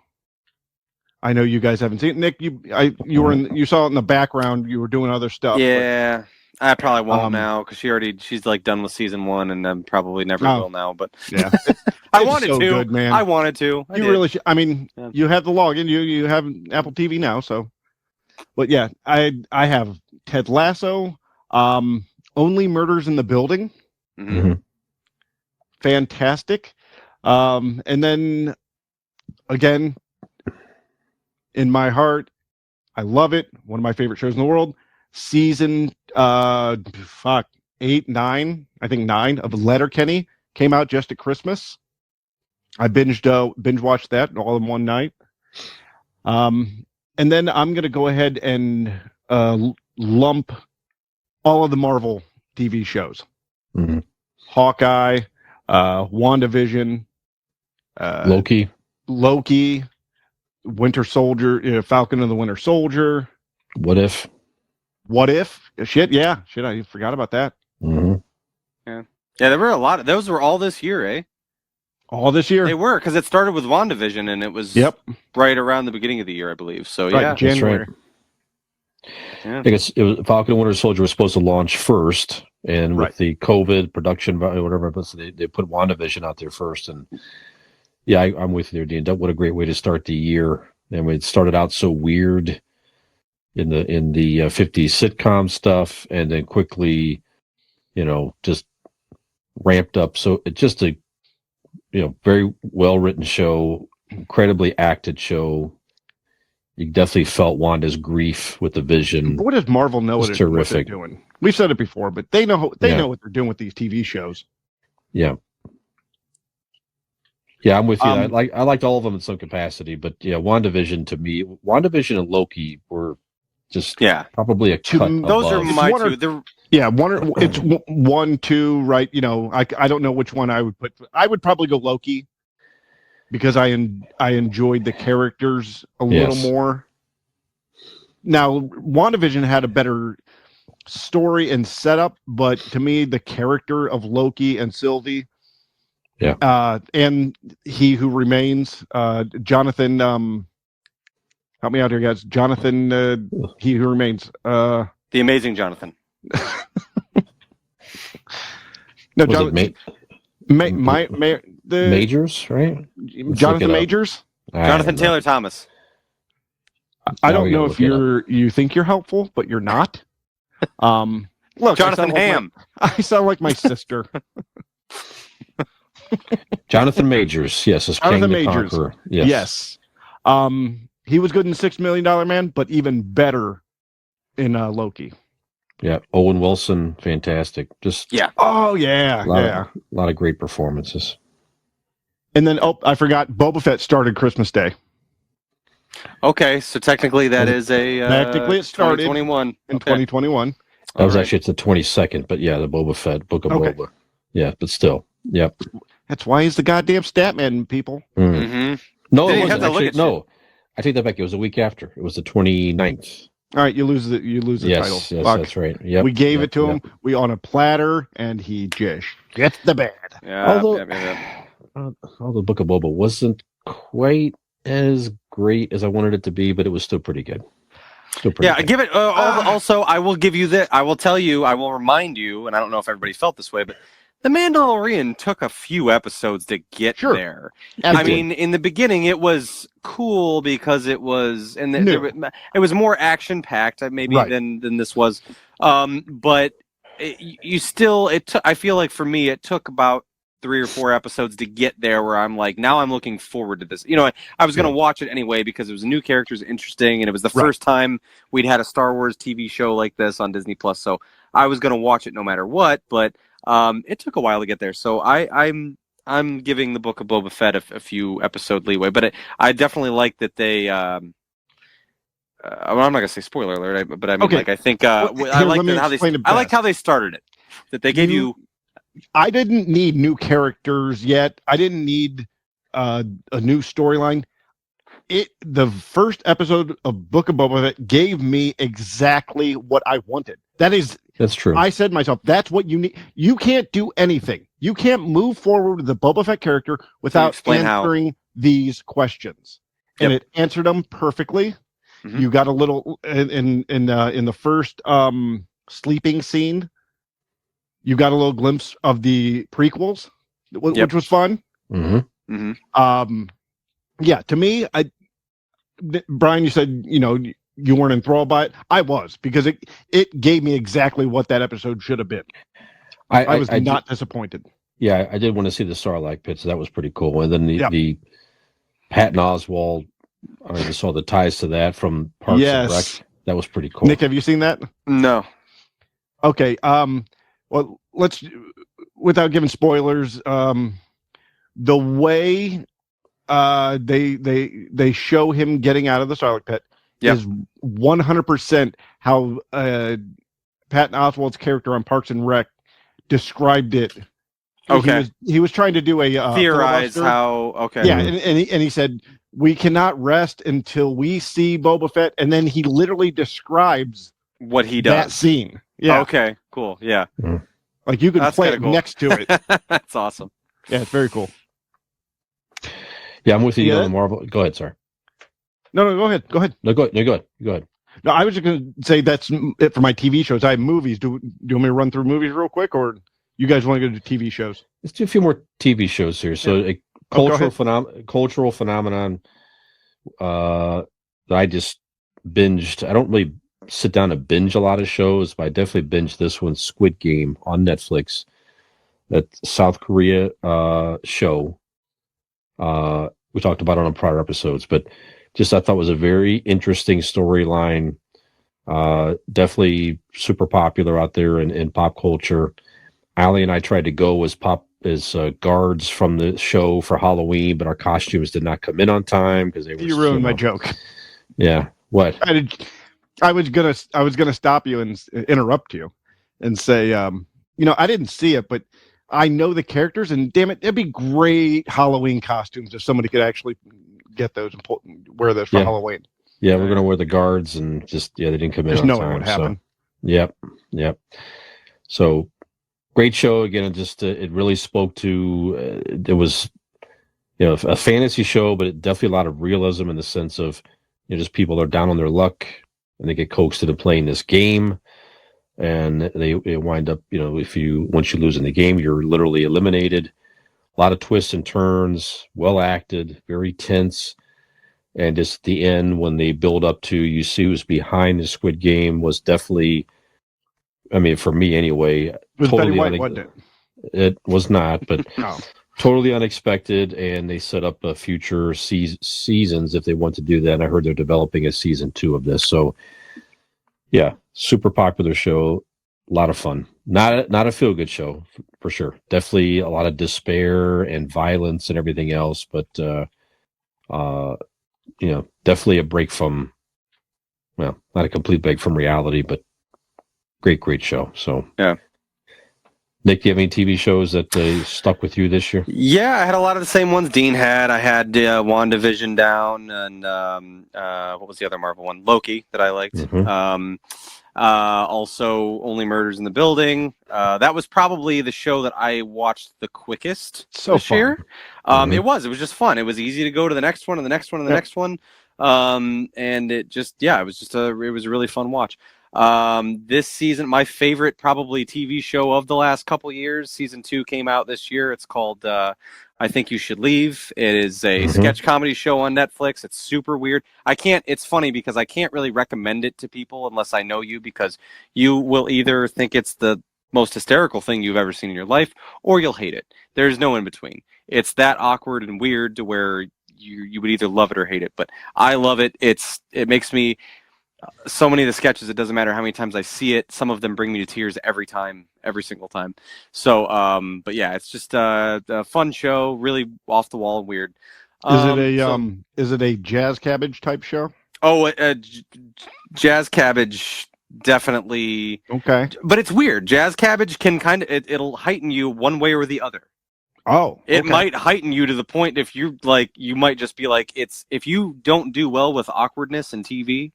I know you guys haven't seen it. Nick, you saw it in the background. You were doing other stuff. Yeah. I probably won't now because she's like done with season 1 and then probably never will now. But yeah, I wanted to. Good, man. I wanted to. Really should. I mean, you have the login. You have Apple TV now, so. But yeah, I have Ted Lasso. Only Murders in the Building. Mm-hmm. Fantastic. And then again, in my heart, I love it. One of my favorite shows in the world. Season 8, 9, I think 9 of Letterkenny came out just at Christmas. I binge watched that all in one night. And then I'm going to go ahead and lump all of the Marvel TV shows. Mm-hmm. Hawkeye, WandaVision, Loki, Winter Soldier, Falcon and the Winter Soldier. What if? Shit, I forgot about that. Mm-hmm. Yeah, there were a lot. Those were all this year, eh? All this year? They were, because it started with WandaVision, and it was right around the beginning of the year, I believe. So, yeah. January. Right. Yeah. I think it was Falcon and Winter Soldier was supposed to launch first, and with the COVID production, whatever, they put WandaVision out there first. And yeah, I'm with you there, Dean. What a great way to start the year. And it started out so weird in the 50s sitcom stuff, and then quickly, just ramped up. So it's just a very well written show, incredibly acted show. You definitely felt Wanda's grief with the Vision. What does Marvel know what they're doing? We've said it before, but they know what they're doing with these TV shows. Yeah. Yeah, I'm with you. I liked all of them in some capacity, but yeah, WandaVision to me, WandaVision and Loki were just probably a cut. Those are my two. It's 1, 2, right? I don't know which one I would put. I would probably go Loki because I enjoyed the characters a little more. Now, WandaVision had a better story and setup, but to me, the character of Loki and Sylvie, and He Who Remains, Jonathan. Help me out here, guys. Jonathan, He Who Remains. The Amazing Jonathan. No, Jonathan. Majors, right? Jonathan Majors. Jonathan Taylor Thomas. I don't know if you think you're helpful, but you're not. Look, Jonathan Ham. I sound like my sister. Jonathan Majors, yes, as Jonathan King the Majors. Conqueror. Yes. He was good in $6 Million Man, but even better in Loki. Yeah, Owen Wilson, fantastic. Oh yeah, a lot of great performances. And then I forgot, Boba Fett started Christmas Day. Okay, so technically that is technically it started 2021. In 2021. That was actually it's the 22nd, but yeah, the Boba Fett Book of Boba. Yeah, but still, That's why he's the goddamn Statman, people. Mm-hmm. No, it wasn't actually. No, I take that back. It was a week after. It was the 29th. All right, you lose the title. Yes, that's right. Yep, we gave it to him. We on a platter, and he just gets the bad. Although the Book of Boba wasn't quite as great as I wanted it to be, but it was still pretty good. Give it. Also, I will give you that. I will tell you. I will remind you, and I don't know if everybody felt this way, but The Mandalorian took a few episodes to get Sure. there. As I did. mean, in the beginning, it was cool because it was, and New. it was more action packed, maybe Right. than this was. But I feel like for me, it took about 3 or 4 episodes to get there where I'm like, now I'm looking forward to this. You know, I was going to watch it anyway because it was new characters, interesting, and it was the first time we'd had a Star Wars TV show like this on Disney Plus. So I was going to watch it no matter what, but it took a while to get there. So I'm giving the Book of Boba Fett a few episode leeway, but I definitely like that they. I'm not going to say spoiler alert, but I mean, Okay. like, I think Here, I like let me how they. explain it I liked best. how they started it. That they gave you. I didn't need new characters yet. I didn't need a new storyline. The first episode of Book of Boba Fett gave me exactly what I wanted. That's true. I said to myself, that's what you need. You can't do anything. You can't move forward with the Boba Fett character without explain how. answering these questions. And it answered them perfectly. Mhm. You got a little in the first sleeping scene. You got a little glimpse of the prequels, which was fun. Mm-hmm. Mm-hmm. Yeah, to me, Brian, you said, you weren't enthralled by it. I was, because it gave me exactly what that episode should have been. I was not disappointed. Yeah, I did want to see the Sarlacc pit, so that was pretty cool. And then the Patton Oswalt, I just saw the ties to that from Parks and Rec. That was pretty cool. Nick, have you seen that? No. Okay. Well, let's, without giving spoilers, the way they show him getting out of the Sarlacc pit is 100% how Patton Oswalt's character on Parks and Rec described it. Okay. He was trying to do a theorize filibuster. how. Okay. Yeah, and he said, we cannot rest until we see Boba Fett, and then he literally describes what he does. That scene. Yeah. Okay. Cool. Yeah. Like you could That's play it kinda cool. next to it. That's awesome. Yeah, it's very cool. Yeah, I'm with you Yeah. on the Marvel. Go ahead, sorry. No, go ahead. No, go ahead. No, I was just going to say that's it for my TV shows. I have movies. Do you want me to run through movies real quick, or you guys want to go to TV shows? Let's do a few more TV shows here. So, a cultural phenomenon that I just binged. I don't really sit down and binge a lot of shows, but I definitely binged this one, Squid Game, on Netflix. That South Korea show. We talked about it on prior episodes, but just I thought was a very interesting storyline. Definitely super popular out there in pop culture. Allie and I tried to go as guards from the show for Halloween, but our costumes did not come in on time because they were. You ruined my joke. Yeah. What? I was gonna stop you and interrupt you and say, I didn't see it, but I know the characters, and damn it, it'd be great Halloween costumes if somebody could actually get those and wear those for Halloween. Yeah, we're gonna wear the guards, and they didn't come in. There's on no time, way it would happen. Yep. So great show again. It really spoke to. It was, a fantasy show, but it definitely a lot of realism in the sense of, just people are down on their luck and they get coaxed into playing this game. And they wind up, once you lose in the game, you're literally eliminated. A lot of twists and turns, well acted, very tense. And just at the end, when they build up to, you see who's behind the Squid Game, was definitely, for me anyway, It was totally Betty White, wasn't it? It was not, but No. Totally unexpected. And they set up a future seasons if they want to do that. And I heard they're developing a season 2 of this. So, yeah, super popular show, a lot of fun. Not a feel good show for sure. Definitely a lot of despair and violence and everything else, but definitely a break from, not a complete break from reality, but great show. So yeah. Nick, do you have any TV shows that stuck with you this year? Yeah, I had a lot of the same ones Dean had. I had WandaVision down, and what was the other Marvel one? Loki, that I liked. Mm-hmm. Also, Only Murders in the Building. That was probably the show that I watched the quickest this year. It was just fun. It was easy to go to the next one and the next one and the next one. And it just, it was a really fun watch. This season, my favorite probably TV show of the last couple years, season 2 came out this year. It's called I Think You Should Leave. It is a sketch comedy show on Netflix. It's super weird. It's funny because I can't really recommend it to people unless I know you, because you will either think it's the most hysterical thing you've ever seen in your life, or you'll hate it. There's no in between. It's that awkward and weird to where you would either love it or hate it. But I love it. It makes me, so many of the sketches, it doesn't matter how many times I see it, some of them bring me to tears every single time. So, but yeah, it's just a fun show, really off the wall and weird. Is it a Jazz Cabbage type show? Oh, Jazz Cabbage, definitely. Okay. But it's weird. Jazz Cabbage can it'll heighten you one way or the other. Oh, it might heighten you to the point if you might just be like, if you don't do well with awkwardness in TV,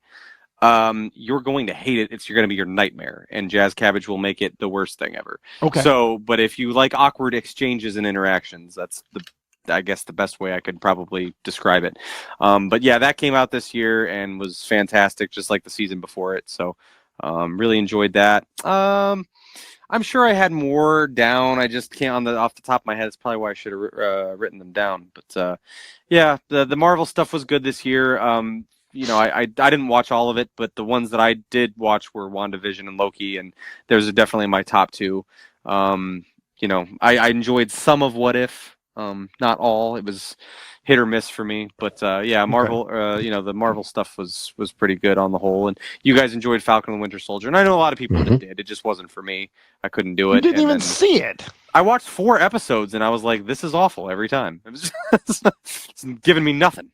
you're going to hate it. You're going to be your nightmare, and Jazz Cabbage will make it the worst thing ever. Okay. So, but if you like awkward exchanges and interactions, that's I guess the best way I could probably describe it. But yeah, that came out this year and was fantastic, just like the season before it. So, really enjoyed that. I'm sure I had more down. I just can't off the top of my head. It's probably why I should have written them down. But yeah, the Marvel stuff was good this year. I didn't watch all of it, but the ones that I did watch were WandaVision and Loki, and those are definitely my top 2. I enjoyed some of What If, not all. It was hit or miss for me, but yeah, Marvel. Okay. The Marvel stuff was pretty good on the whole, and you guys enjoyed Falcon and the Winter Soldier, and I know a lot of people that did. It just wasn't for me. I couldn't do it. You didn't even see it. I watched 4 episodes, and I was like, "This is awful every time." It was it's giving me nothing.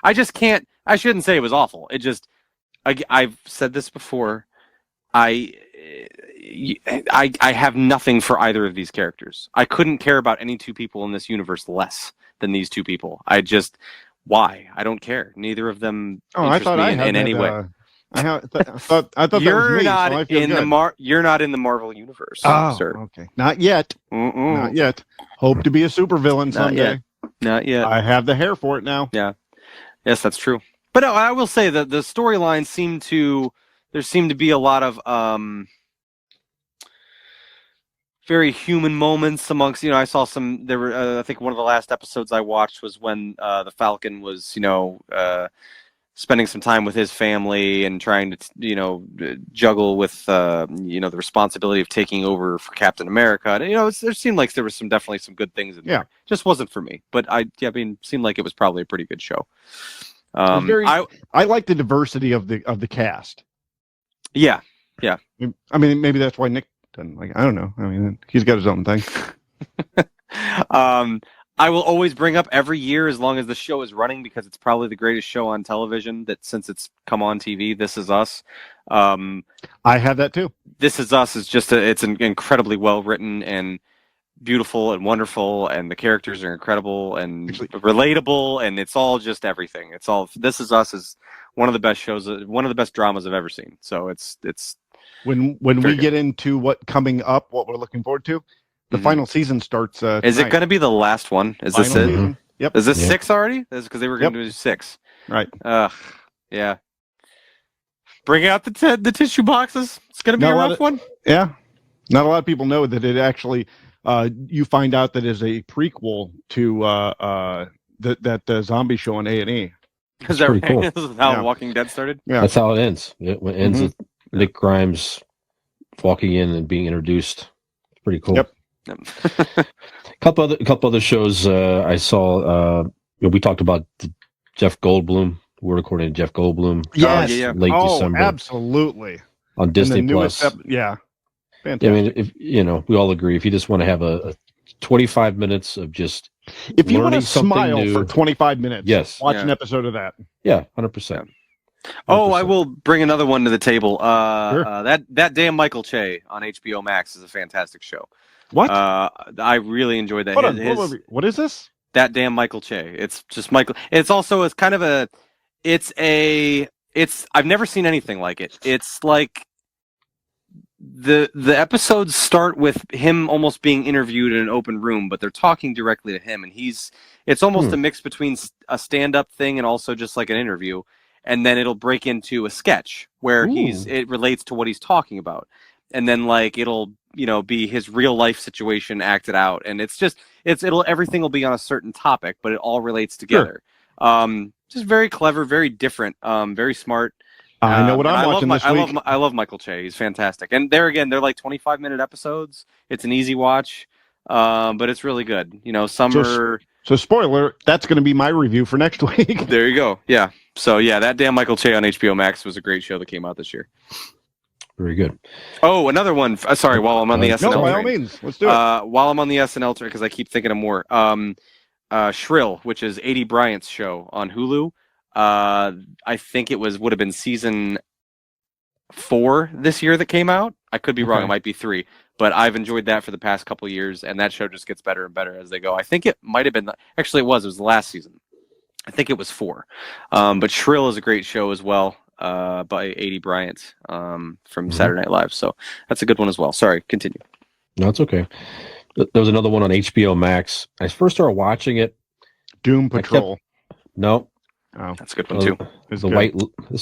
I just can't. I shouldn't say it was awful. It just, I've said this before. I have nothing for either of these characters. I couldn't care about any 2 people in this universe less than these 2 people. Why? I don't care. Neither of them interest me in any way. I thought that was me. You're not in the Marvel universe, sir. Okay, not yet. Not yet. Hope to be a supervillain someday. Not yet. I have the hair for it now. Yeah. Yes, that's true. But no, I will say that the storyline seemed to be a lot of very human moments amongst, I saw there were, I think one of the last episodes I watched was when the Falcon was, spending some time with his family and trying to, juggle with, the responsibility of taking over for Captain America. And, there seemed like there was definitely some good things in there. Just wasn't for me. But seemed like it was probably a pretty good show. I like the diversity of the cast. Yeah. I mean, maybe that's why Nick doesn't like. I don't know. I mean, he's got his own thing. I will always bring up every year as long as the show is running, because it's probably the greatest show on television that since it's come on TV. This Is Us. I have that too. This Is Us is just it's an incredibly well written and beautiful and wonderful, and the characters are incredible and relatable, and it's all just everything. It's all This Is Us is one of the best shows, one of the best dramas I've ever seen. So it's when we get into what we're looking forward to, the final season starts. Is it going to be the last one? Is this it? Season. Yep. Is this 6 already? This because they were going to do 6. Right. Yeah. Bring out the tissue boxes. It's going to be a rough one. Yeah. Not a lot of people know that it actually. You find out that is a prequel to that zombie show on A&E. Is that right? Cool. This is how Walking Dead started? Yeah. That's how it ends. It ends with Nick Grimes walking in and being introduced. Pretty cool. Yep. couple other shows I saw. We talked about Jeff Goldblum. We're recording Jeff Goldblum. Yes. Late December. Absolutely. On Disney Plus. Yeah. Fantastic. I mean, if we all agree, if you just want to have a 25 minutes of just if you want to smile new, for 25 minutes, yes, watch an episode of that. Yeah, 100%. Oh, I will bring another one to the table. Sure. That damn Michael Che on HBO Max is a fantastic show. What? I really enjoyed that. What is this? That damn Michael Che. It's just Michael. It's kind of I've never seen anything like it. It's like the episodes start with him almost being interviewed in an open room, but they're talking directly to him, and it's almost a mix between a stand-up thing and also just like an interview. and then it'll break into a sketch where it relates to what he's talking about, and then like it'll be his real life situation acted out, and everything will be on a certain topic, but it all relates together. Just very clever, very different, very smart. I know what I'm watching this week. I love Michael Che. He's fantastic. And they're like 25-minute episodes. It's an easy watch, but it's really good. So spoiler, that's going to be my review for next week. There you go. Yeah. So yeah, that damn Michael Che on HBO Max was a great show that came out this year. Very good. Oh, another one. Sorry, while I'm on the SNL No, by train. all means. Let's do it. While I'm on the SNL train, because I keep thinking of more. Shrill, which is A.D. Bryant's show on Hulu. I think it would have been season 4 this year that came out. I could be wrong. It might be 3. But I've enjoyed that for the past couple of years, and that show just gets better and better as they go. I think it might have been... Actually, it was the last season. I think it was 4. But Shrill is a great show as well, by A.D. Bryant from Saturday Night Live. So that's a good one as well. Sorry, continue. No, it's okay. There was another one on HBO Max. I first started watching it. Doom Patrol. No. Oh, that's a good one too. This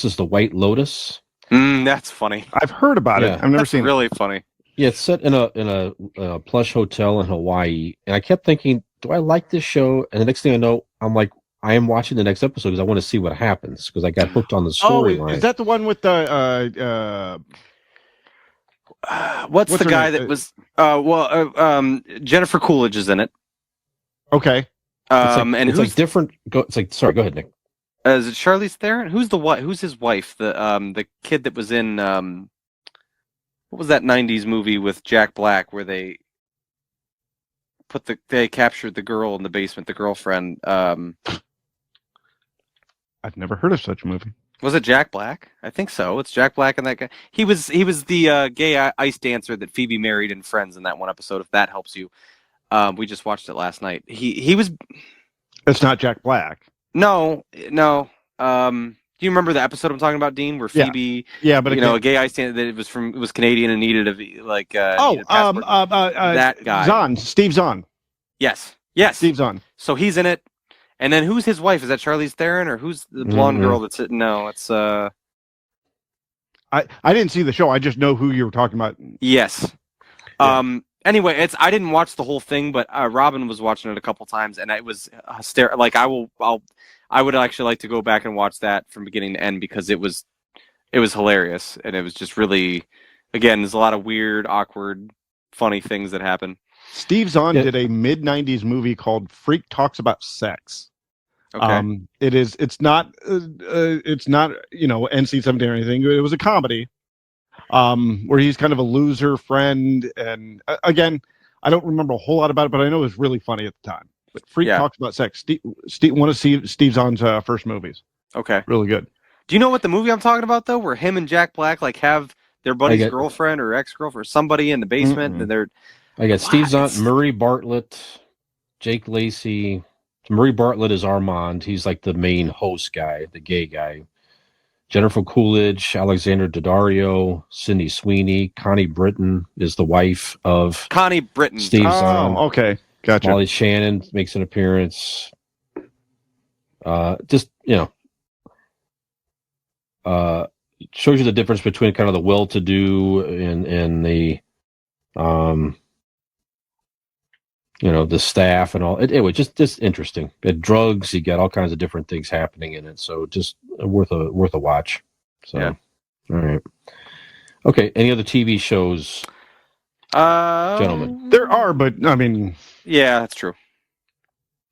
is the White Lotus. That's funny. I've heard about it. I've never seen it. Really funny. Yeah, it's set in a plush hotel in Hawaii, and I kept thinking, do I like this show? And the next thing I know, I'm like, I am watching the next episode because I want to see what happens because I got hooked on the storyline. Is that the one with the? What's the guy that was? Jennifer Coolidge is in it. Okay. It's like different. Sorry, go ahead, Nick. Is it Charlize Theron? Who's his wife? The kid that was in what was that '90s movie with Jack Black where they captured the girl in the basement, the girlfriend. I've never heard of such a movie. Was it Jack Black? I think so. It's Jack Black and that guy. He was the gay ice dancer that Phoebe married in Friends in that one episode. If that helps you, we just watched it last night. He was. It's not Jack Black. No. Do you remember the episode I'm talking about, Dean, where Phoebe? Yeah, but a gay ice dancer that it was Canadian and needed that guy. Zahn, Steve Zahn. Yes, Steve Zahn. So he's in it. And then who's his wife? Is that Charlize Theron or who's the blonde girl that's it? No, it's I didn't see the show. I just know who you were talking about. Yes. Yeah. Anyway, I didn't watch the whole thing, but Robin was watching it a couple times, and it was hysterical. Like I would actually like to go back and watch that from beginning to end because it was hilarious, and it was just really, again, there's a lot of weird, awkward, funny things that happen. Steve Zahn did a mid-90s movie called Freak Talks About Sex. Okay. It's not NC-17 or anything. It was a comedy where he's kind of a loser friend. And again, I don't remember a whole lot about it, but I know it was really funny at the time. But Freak Talks About Sex. One of Steve Zahn's first movies. Okay. Really good. Do you know what the movie I'm talking about, though? Where him and Jack Black have their buddy's girlfriend or ex-girlfriend or somebody in the basement, and they're... I got Steve Zahn, Murray Bartlett, Jake Lacey. Murray Bartlett is Armand. He's like the main host guy, the gay guy. Jennifer Coolidge, Alexander Daddario, Sydney Sweeney. Connie Britton is the wife of Connie Britton. Steve Zahn. Oh, okay. Gotcha. Molly Shannon makes an appearance. Shows you the difference between kind of the well-to-do and the the staff and all. Anyway, just interesting. Drugs, you got all kinds of different things happening in it. So just worth a watch. So, yeah. All right. Okay. Any other TV shows, gentlemen? There are, but I mean, yeah, that's true.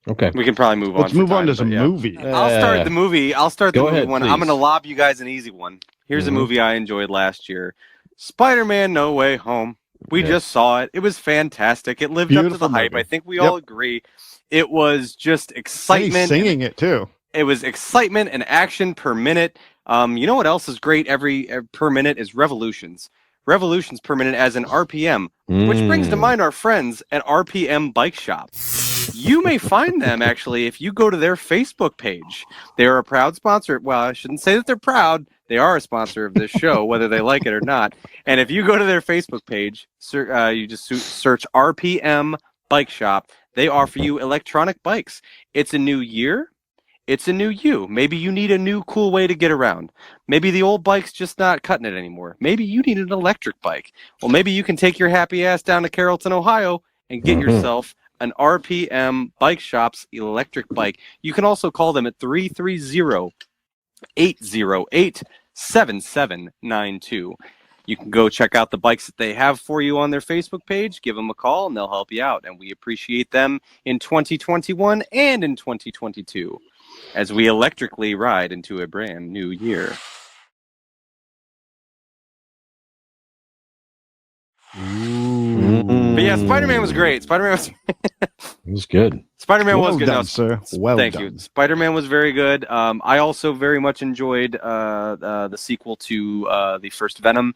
Okay. We can probably move on. Let's move on to some movie. I'll start the movie. I'll start the movie ahead, one. please. I'm going to lob you guys an easy one. Here's a movie I enjoyed last year. Spider-Man No Way Home. We just saw it. It was fantastic. It lived up to the hype. I think we all agree. It was just excitement. He's singing it too. It was excitement and action per minute. You know what else is great every per minute is revolutions. Revolutions per minute as an RPM, which brings to mind our friends at RPM Bike Shop. You may find them, actually, if you go to their Facebook page. They are a proud sponsor. Well, I shouldn't say that they're proud. They are a sponsor of this show, whether they like it or not. And if you go to their Facebook page, you just search RPM Bike Shop. They offer you electronic bikes. It's a new year. it's a new you. Maybe you need a new cool way to get around. Maybe the old bike's just not cutting it anymore. Maybe you need an electric bike. Well, maybe you can take your happy ass down to Carrollton, Ohio, and get yourself an RPM Bike Shop's electric bike. You can also call them at 330-808-7792. You can go check out the bikes that they have for you on their Facebook page. Give them a call, and they'll help you out. And we appreciate them in 2021 and in 2022 as we electrically ride into a brand new year. But yeah, Spider-Man was great. It was good. Spider-Man was Well good. done, No, sir. Well thank done. you. Spider-Man was very good. I also very much enjoyed the sequel to the first Venom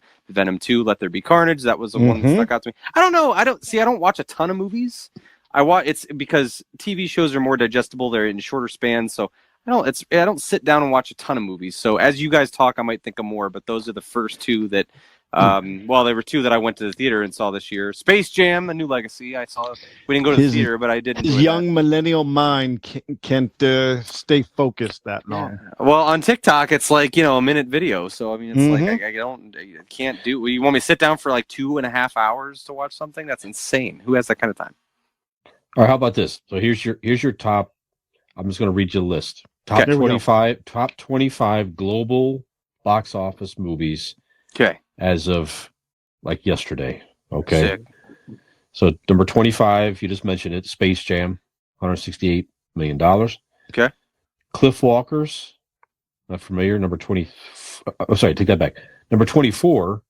2, Let There Be Carnage. That was the one that stuck out to me. I don't know. I don't watch a ton of movies. It's because TV shows are more digestible. They're in shorter spans, so I don't sit down and watch a ton of movies. So as you guys talk, I might think of more, but those are the first two that there were two that I went to the theater and saw this year. Space Jam: A New Legacy. I saw. We didn't go to the theater, but I did. His young millennial mind can't stay focused that long. Yeah. Well, on TikTok, it's like a minute video. So I mean, it's like I can't do. You want me to sit down for like 2.5 hours to watch something? That's insane. Who has that kind of time? All right, how about this? So here's your top. I'm just going to read you a list. Top 25 global box office movies. Okay. As of like yesterday. Okay. Sick. So number 25, you just mentioned it, Space Jam, $168 million. Okay. Cliff Walkers, not familiar. Number 20. Oh, sorry, take that back. Number 24,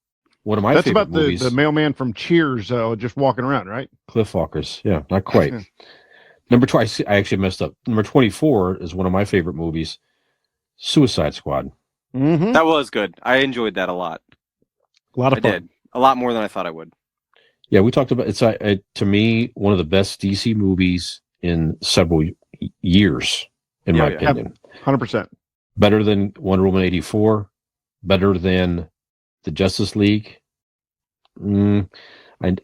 one of my That's favorite about movies. the mailman from Cheers just walking around, right? Cliff Walkers. Yeah, not quite. Number 20, I actually messed up. Number 24 is one of my favorite movies, Suicide Squad. That was good. I enjoyed that a lot. A lot of fun. I did. A lot more than I thought I would. Yeah, we talked about it's to me one of the best DC movies in several years, in my opinion. 100%. Better than Wonder Woman 84. Better than the Justice League. I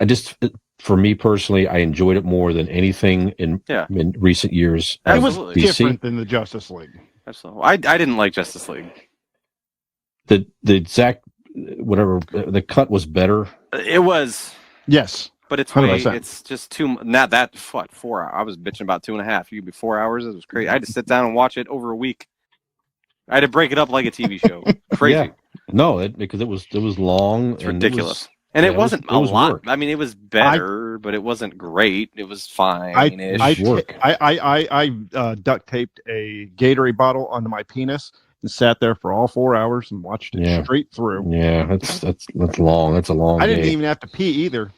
just, for me personally, I enjoyed it more than anything in recent years. It was Absolutely. different than the Justice League. Absolutely. I didn't like Justice League. The exact whatever the cut was better. It was. Yes. But it's 100%. it's just too not that 4 hours. I was bitching about 2.5. You could be 4 hours. It was crazy. I had to sit down and watch it over a week. I had to break it up like a TV show. Crazy. Yeah. No, because it was long. It's ridiculous. And it wasn't a lot. Work. I mean, it was better, but it wasn't great. It was fine. I duct taped a Gatorade bottle onto my penis and sat there for all 4 hours and watched it straight through. Yeah, that's long. That's a long day. I didn't even have to pee either.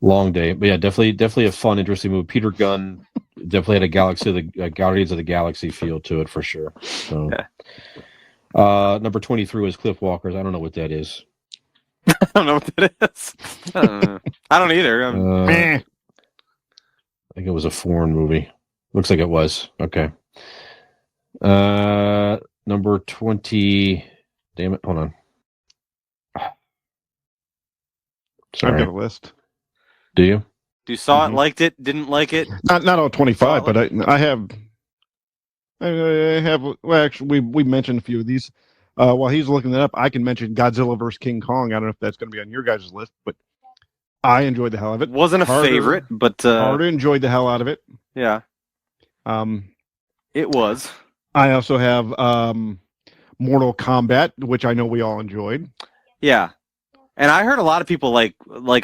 Long day. But yeah, definitely a fun, interesting movie. Peter Gunn definitely had a Guardians of the Galaxy feel to it for sure. So number 23 was Cliff Walkers. I don't know what that is. I don't know what that is. I don't either. I think it was a foreign movie. Looks like it was. Okay. Number 20. Damn it. Hold on. Sorry. I've got a list. Do you? You saw it, liked it, didn't like it? Not all 25, but I have. Well, actually, we mentioned a few of these. While he's looking it up, I can mention Godzilla vs. King Kong. I don't know if that's going to be on your guys' list, but I enjoyed the hell out of it. Wasn't a favorite, but Harder enjoyed the hell out of it. Yeah. It was. I also have Mortal Kombat, which I know we all enjoyed. Yeah. And I heard a lot of people like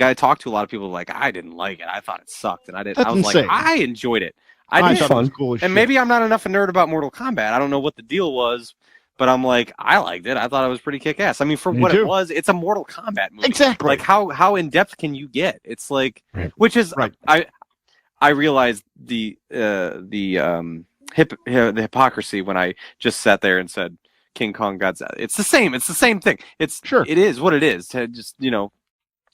I talked to a lot of people like I didn't like it. I thought it sucked, and I didn't. That's I was insane. like, I enjoyed it. I did. thought it was cool as shit. And maybe I'm not enough a nerd about Mortal Kombat. I don't know what the deal was, but I'm like, I liked it. I thought it was pretty kick-ass. I mean, for what it was, it's a Mortal Kombat movie. Exactly. Like how in depth can you get? It's like, which is right. I realized the hypocrisy when I just sat there and said King Kong Godzilla. It's the same. It's the same thing. It's sure. It is what it is. To just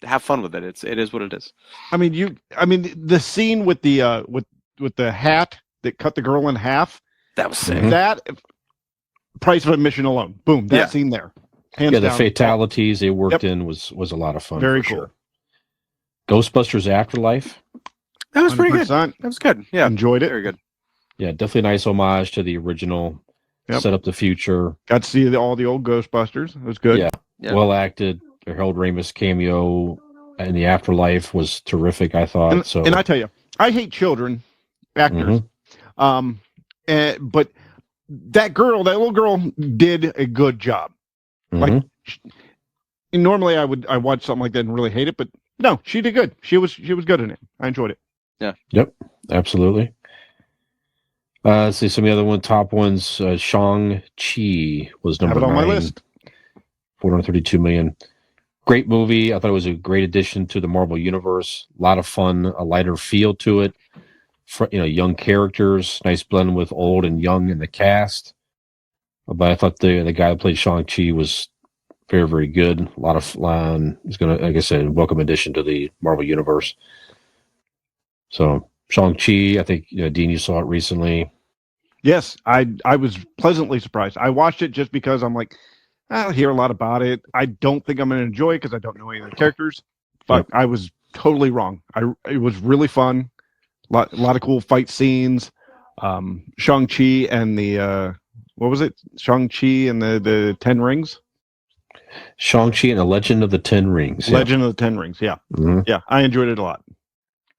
have fun with it. It is what it is. I mean, the scene with the with the hat that cut the girl in half. That was sick. That price of admission alone. Boom. That scene there. Hands the down. fatalities they worked in was a lot of fun. Very for cool. Sure. Ghostbusters Afterlife. That was pretty 100%. good. That was good. Yeah. Enjoyed it. Very good. Yeah, definitely a nice homage to the original. Yep. Set up the future. Got to see all the old Ghostbusters. It was good. Yeah, Yeah. well acted. Harold Ramis cameo in the Afterlife was terrific. I thought so. And I tell you, I hate children actors. But that little girl, did a good job. Like, normally I watch something like that and really hate it, but no, she did good. She was good in it. I enjoyed it. Yeah. Yep. Absolutely. Let's see some of the other top ones. Shang Chi was number 9. Have it on my list. 432 million. Great movie. I thought it was a great addition to the Marvel Universe. A lot of fun, a lighter feel to it. Young characters, nice blend with old and young in the cast. But I thought the guy that played Shang-Chi was very, very good. A lot of fun. He's going to, like I said, welcome addition to the Marvel Universe. So Shang-Chi, I think, Dean, you saw it recently. Yes, I was pleasantly surprised. I watched it just because I'm like, I hear a lot about it. I don't think I'm going to enjoy it because I don't know any of the characters. But I was totally wrong. It was really fun. A lot of cool fight scenes. Shang-Chi and the what was it? Shang-Chi and the 10 Rings. Shang-Chi and the Legend of the Ten Rings. Legend of the 10 Rings. Yeah, yeah. I enjoyed it a lot.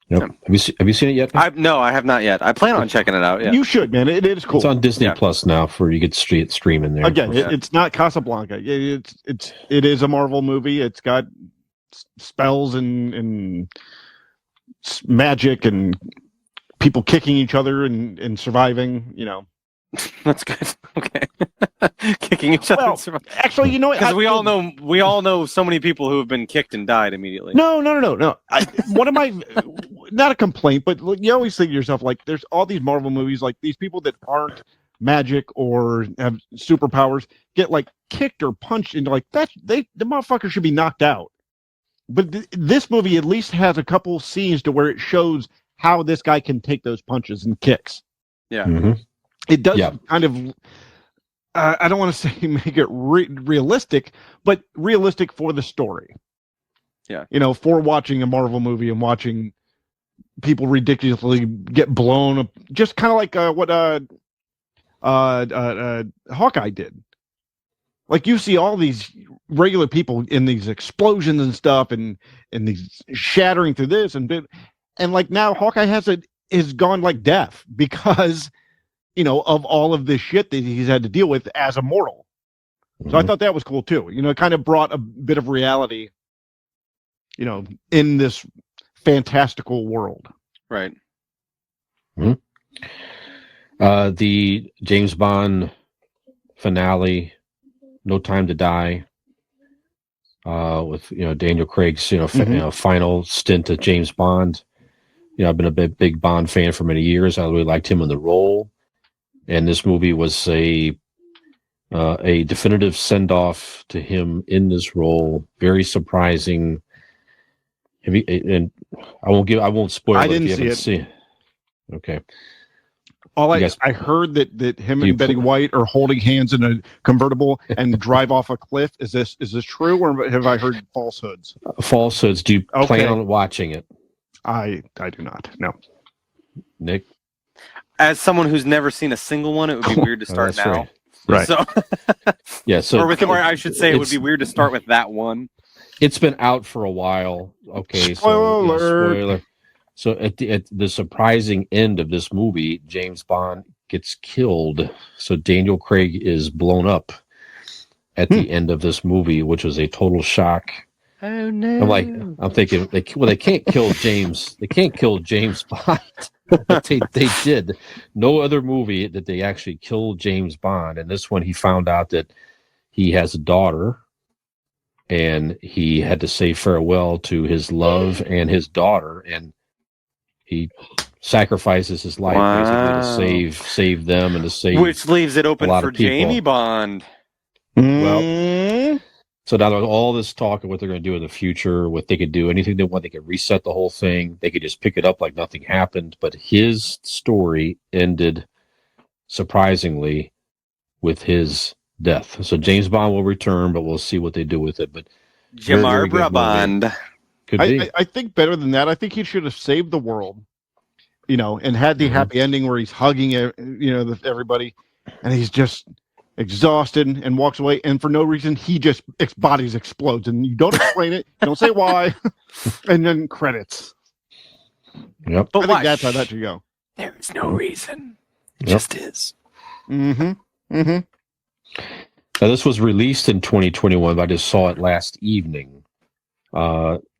Yep. Have you seen it yet? No, I have not yet. I plan on checking it out. Yeah. You should, man. It is cool. It's on Disney Plus now, for you could stream in there. Again, it's not Casablanca. It is a Marvel movie. It's got spells and magic and people kicking each other and surviving. That's good. Okay. Kicking each other. Well, actually, because we all know so many people who have been kicked and died immediately. No. One of my, not a complaint, but you always think to yourself, like, there's all these Marvel movies, like these people that aren't magic or have superpowers get like kicked or punched into, like, that the motherfucker should be knocked out. But this movie at least has a couple scenes to where it shows how this guy can take those punches and kicks. Yeah. Mm-hmm. It does kind of, I don't want to say make it realistic, but realistic for the story. Yeah. For watching a Marvel movie and watching people ridiculously get blown up, just kind of like what Hawkeye did. Like, you see all these regular people in these explosions and stuff and these shattering through this and like now Hawkeye has gone like deaf because of all of this shit that he's had to deal with as a mortal. So I thought that was cool too. It kind of brought a bit of reality, in this fantastical world. Right. The James Bond finale, No Time to Die, with Daniel Craig's final stint as James Bond. I've been a big Bond fan for many years. I really liked him in the role. And this movie was a definitive send-off to him in this role. Very surprising. And I won't spoil it if you haven't seen it. Okay. I heard that him and Betty White are holding hands in a convertible and drive off a cliff. Is this true, or have I heard falsehoods? Falsehoods. Do you plan on watching it? I do not. No. Nick? As someone who's never seen a single one, it would be weird to start now. Right. So, yeah. So, or I should say, it would be weird to start with that one. It's been out for a while. Okay. Spoiler. So at the surprising end of this movie, James Bond gets killed. So Daniel Craig is blown up at the end of this movie, which was a total shock. Oh no! I'm thinking, they can't kill James. They can't kill James Bond. But they did. No other movie that they actually killed James Bond. And this one, he found out that he has a daughter, and he had to say farewell to his love and his daughter, and he sacrifices his life basically to save them and to save. Which leaves it open for Jamie Bond. Well, so now there's all this talk of what they're going to do in the future, what they could do, anything they want. They could reset the whole thing. They could just pick it up like nothing happened. But his story ended surprisingly with his death. So James Bond will return, but we'll see what they do with it. But Jamar Bond. Could be. I think better than that. I think he should have saved the world and had the happy ending where he's hugging, everybody, and he's just exhausted and walks away, and for no reason, bodies explodes, and you don't explain it, you don't say why, and then credits. Yep. But I think that's how that should go. There is no reason. It Yep. just is. Mm-hmm. Now, this was released in 2021, but I just saw it last evening.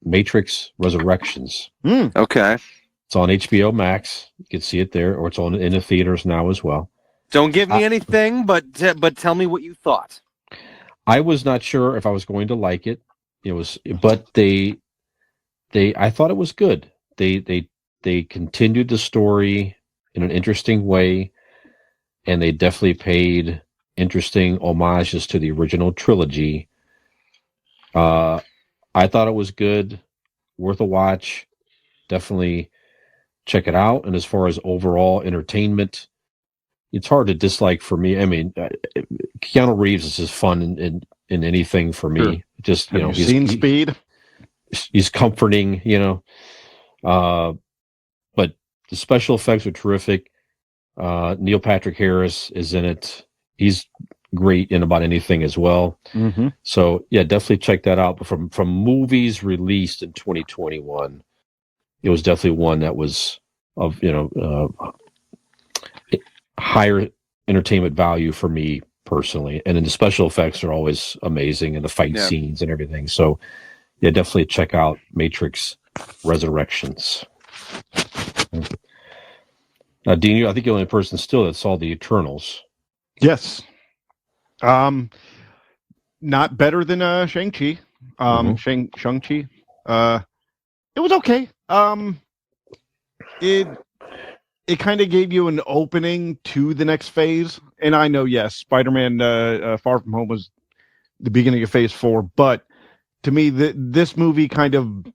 Matrix Resurrections. Okay. It's on HBO Max. You can see it there, or it's in the theaters now as well. Don't give me anything, but tell me what you thought. I was not sure if I was going to like it. But I thought it was good. They continued the story in an interesting way, and they definitely paid interesting homages to the original trilogy. I thought it was good, worth a watch. Definitely check it out. And as far as overall entertainment, it's hard to dislike for me. I mean, Keanu Reeves is just fun in anything for me. Sure. Just Have you seen Speed? He's comforting, but the special effects are terrific. Neil Patrick Harris is in it. He's great in about anything as well. Mm-hmm. So yeah, definitely check that out. But from movies released in 2021, it was definitely one that was of higher entertainment value for me personally. And then the special effects are always amazing, and the fight scenes and everything. So yeah, definitely check out Matrix Resurrections. Dean, I think you're the only person still that saw the Eternals. Yes. Not better than Shang-Chi. Shang-Chi. It was okay. It kind of gave you an opening to the next phase. And I know, yes, Spider-Man Far From Home was the beginning of phase 4, but to me, this movie kind of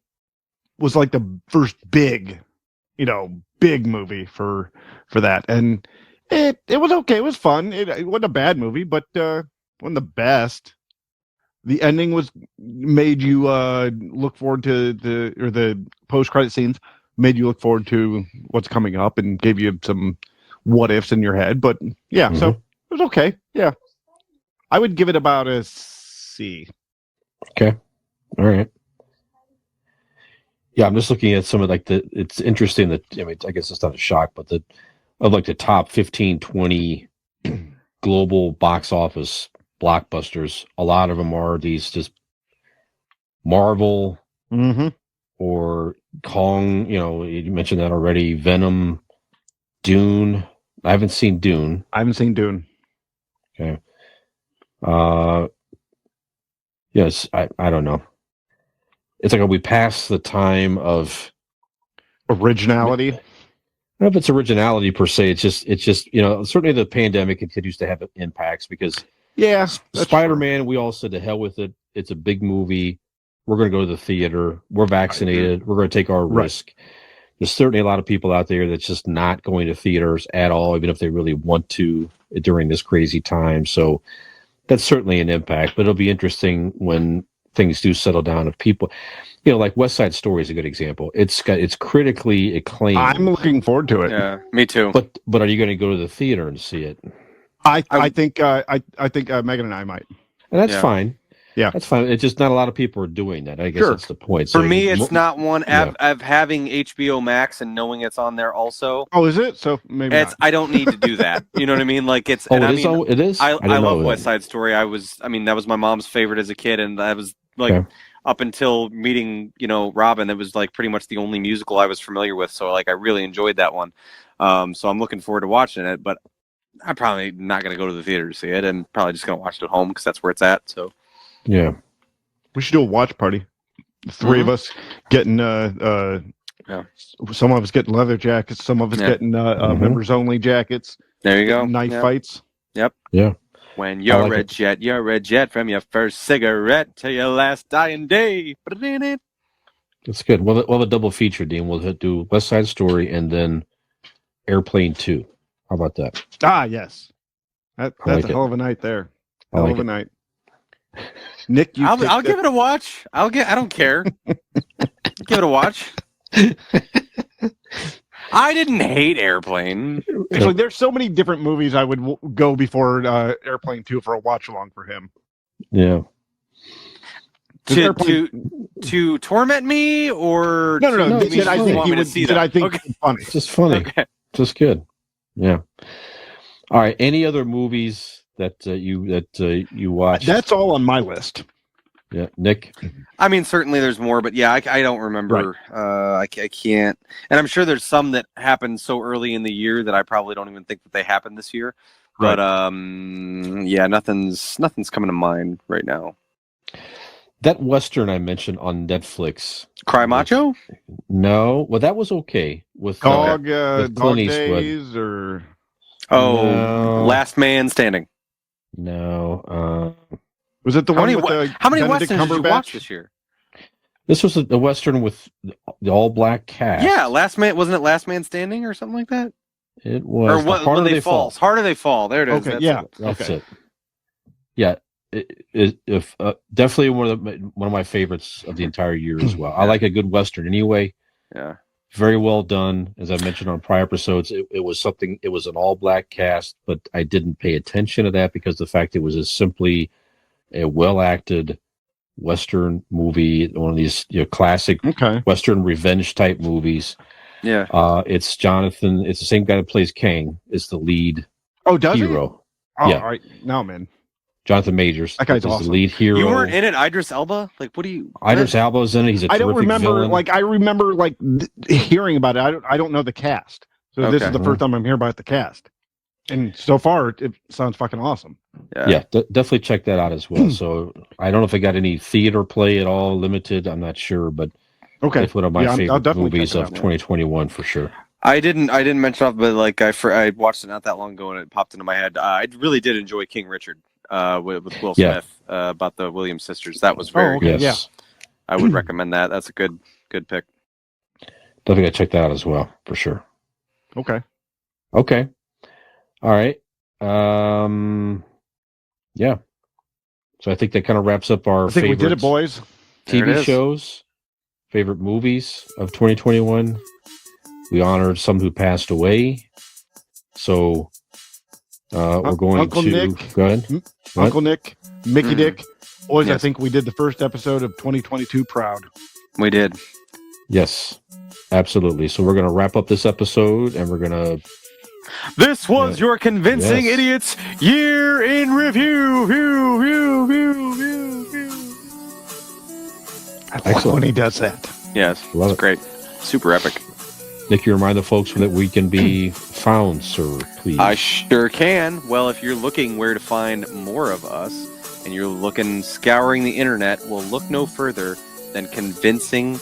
was like the first big movie for that. And it was okay. It was fun. It wasn't a bad movie, but wasn't the best. The ending made you look forward to the post-credit scenes made you look forward to what's coming up and gave you some what ifs in your head. But yeah, so it was okay. Yeah, I would give it about a C. Okay, all right. Yeah, I'm just looking at some of it's interesting that, I guess it's not a shock, but of the top 15, 20 global box office blockbusters, a lot of them are these just Marvel or Kong, you mentioned that already, Venom, Dune. I haven't seen Dune. Okay. Yes, I don't know. It's like, are we past the time of originality? I don't know if it's originality per se. It's just certainly the pandemic continues to have impacts because Spider-Man, we all said to hell with it. It's a big movie. We're going to go to the theater. We're vaccinated. We're going to take our risk. There's certainly a lot of people out there that's just not going to theaters at all, even if they really want to during this crazy time. So that's certainly an impact, but it'll be interesting when things do settle down. If people, like West Side Story is a good example. It's critically acclaimed. I'm looking forward to it. Yeah, me too. But are you going to go to the theater and see it? I think Megan and I might. And that's fine. Yeah, that's fine. It's just not a lot of people are doing that. I guess that's the point. For me, it's not one of having HBO Max and knowing it's on there also. Oh, is it? So maybe not. I don't need to do that. You know what I mean? Like it's. Oh, it is. I love West Side Story. That was my mom's favorite as a kid, and that was up until meeting Robin. That was like pretty much the only musical I was familiar with. So I really enjoyed that one. So I'm looking forward to watching it, but I'm probably not going to go to the theater to see it. I'm probably just going to watch it at home because that's where it's at. So. Yeah, we should do a watch party. The three of us getting some of us getting leather jackets, some of us getting members only jackets. There you go. Knife fights. Yep. Yeah. When you're a jet from your first cigarette to your last dying day. That's good. We'll have a double feature, Dean. We'll do West Side Story and then Airplane 2. How about that? Ah, yes. That's a hell of a night there. Hell of a night. Nick, I'll give it a watch. I don't care. Give it a watch. I didn't hate Airplane. Actually, there's so many different movies I would go before Airplane 2 for a watch along for him. Yeah. To torment me or No. No, Did just I funny. think he would? Did I think Okay. he was funny? It's just funny. Okay. Just good. Yeah. All right. Any other movies that you watched? That's all on my list. Yeah, Nick. I mean, certainly there's more, but yeah, I don't remember. I can't, and I'm sure there's some that happened so early in the year that I probably don't even think that they happened this year. But yeah, nothing's coming to mind right now. That Western I mentioned on Netflix. Cry Macho? No, well, that was okay with Dog with Dog Clint Eastwood. Days or No. Last Man Standing. No. was it the How one many with the how many Benedict westerns did you watch Cumberbatch? this year? This was the Western with the all-black cast. Yeah, wasn't it Last Man Standing or something like that? It was. Or The what? Harder When They They Fall. Fall. Harder They Fall. There it is. Okay, That's yeah. it. That's Okay. it. Yeah, definitely one of my favorites of the entire year as well. I like a good Western anyway. Yeah. Very well done. As I mentioned on prior episodes, it was an all-black cast, but I didn't pay attention to that because the fact it was just simply a well-acted Western movie, one of these classic Western revenge type movies. Yeah. It's Jonathan. It's the same guy that plays Kang. Is the lead Oh, does hero. he? Oh, Yeah. all right. No, man. Jonathan Majors. That guy's is awesome. the lead hero. You weren't in it, Idris Elba? Like, what do you... Idris Elba's in it. He's a I terrific don't remember. villain. Like I remember, like hearing about it. I don't know the cast. So this Okay. is the first time I'm hearing about the cast. And so far, it sounds fucking awesome. Yeah, definitely check that out as well. So I don't know if it got any theater play at all, limited. I'm not sure, but Okay. it's one of my I'll favorite definitely movies check it of out. 2021 for sure. I didn't mention off, but like I watched it not that long ago and it popped into my head. I really did enjoy King Richard with Will Yeah. Smith about the Williams sisters. That was very okay. good. Yes, I would recommend that. That's a good pick. definitely gotta check that out as well for sure. Okay. Okay, all right. Yeah. So I think that kind of wraps up our I think we favorite did it, boys. There it TV is. shows, favorite movies of 2021. We honored some who passed away. So we're going Uncle to Nick. go ahead. What? Uncle Nick, Mickey Dick. Boys, I Yes. think we did the first episode of 2022 proud. We did. Yes, absolutely. So we're going to wrap up this episode, and we're going to. This was your Convincing Yes. Idiots Year in Review. View, view, view, view, view. I love Excellent. when he does that. Yes, Love it's it. great. Super epic. Nick, you remind the folks that we can be found, sir, please. I sure can. Well, if you're looking where to find more of us, and you're looking, scouring the internet, well, look no further than Convincing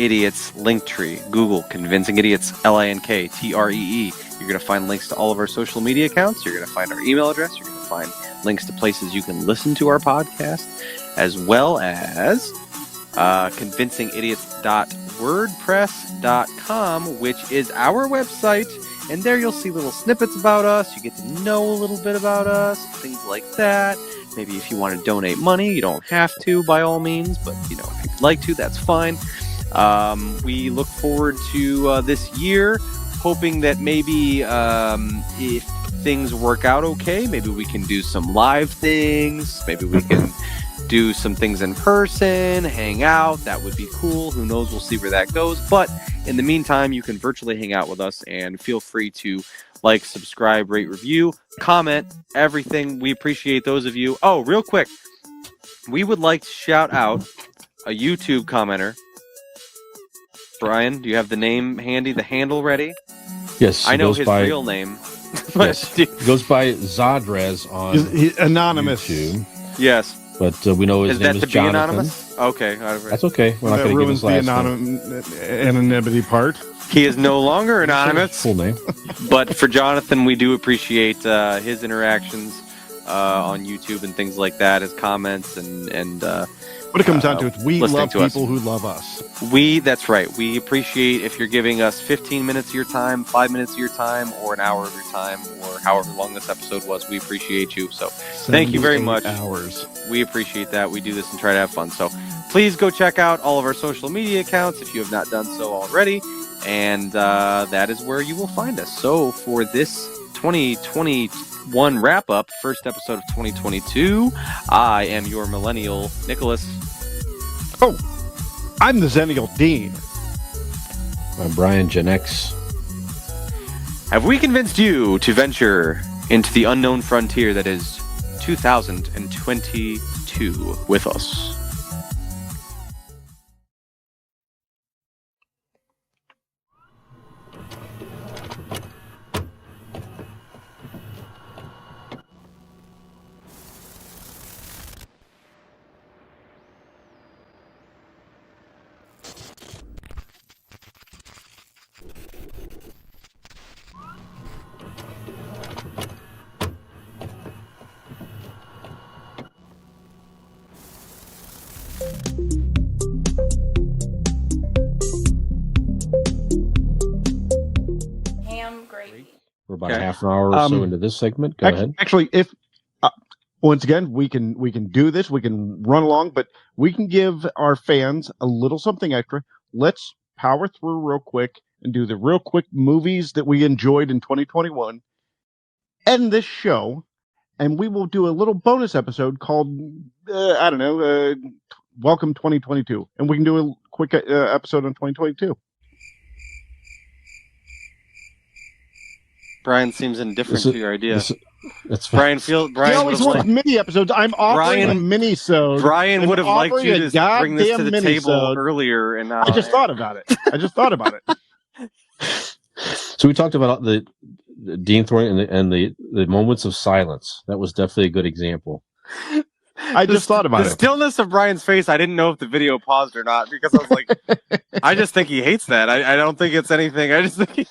Idiots Linktree. Google Convincing Idiots, LINKTREE. You're going to find links to all of our social media accounts. You're going to find our email address. You're going to find links to places you can listen to our podcast, as well as convincingidiots.wordpress.com, which is our website. And there you'll see little snippets about us. You get to know a little bit about us, things like that. Maybe if you want to donate money, you don't have to by all means, but if you'd like to, that's fine. We look forward to this year, hoping that maybe if things work out okay, maybe we can do some live things. Maybe we can do some things in person, hang out. That would be cool. Who knows? We'll see where that goes. But in the meantime, you can virtually hang out with us and feel free to like, subscribe, rate, review, comment, everything. We appreciate those of you. Oh, real quick, we would like to shout out a YouTube commenter. Brian, do you have the name handy, the handle ready? Yes, I he know goes his by, real name. But Yes, he goes by Zadrez on He's anonymous. YouTube, yes. but we know his Is name that is to be Jonathan. anonymous? Okay. That's okay. We're not That going to give ruins his the last name. anonymity part. He is no longer anonymous. Full name. But for Jonathan, we do appreciate his interactions on YouTube and things like that, his comments and What it comes down to is we listening love to us. people who love us. that's right. We appreciate if you're giving us 15 minutes of your time, 5 minutes of your time, or an hour of your time, or however long this episode was. We appreciate you. So thank you very 78 much. Hours. We appreciate that. We do this and try to have fun. So Please go check out all of our social media accounts if you have not done so already. And that is where you will find us. So for this 2021 wrap-up, first episode of 2022, I am your millennial, Nicholas. Oh, I'm the Zennial Dean. I'm Brian, Gen X. Have we convinced you to venture into the unknown frontier that is 2022 with us? We're about Okay. half an hour or so into this segment. Go ahead. Actually, if once again we can do this, we can run along, but we can give our fans a little something extra. Let's power through real quick and do the real quick movies that we enjoyed in 2021. End this show, and we will do a little bonus episode called Welcome 2022, and we can do a quick episode on 2022. Brian seems indifferent to your idea. That's Brian He Brian always would wants have mini episodes. I'm offering a mini-sode. Brian would have liked offering you a to bring this to the goddamn table mini-sode. earlier, and I just thought about it. So we talked about the Dean throwing and the moments of silence. That was definitely a good example. I just thought about the it. stillness of Brian's face. I didn't know if the video paused or not because I was like, I just think he hates that. I don't think it's anything. I just think he's.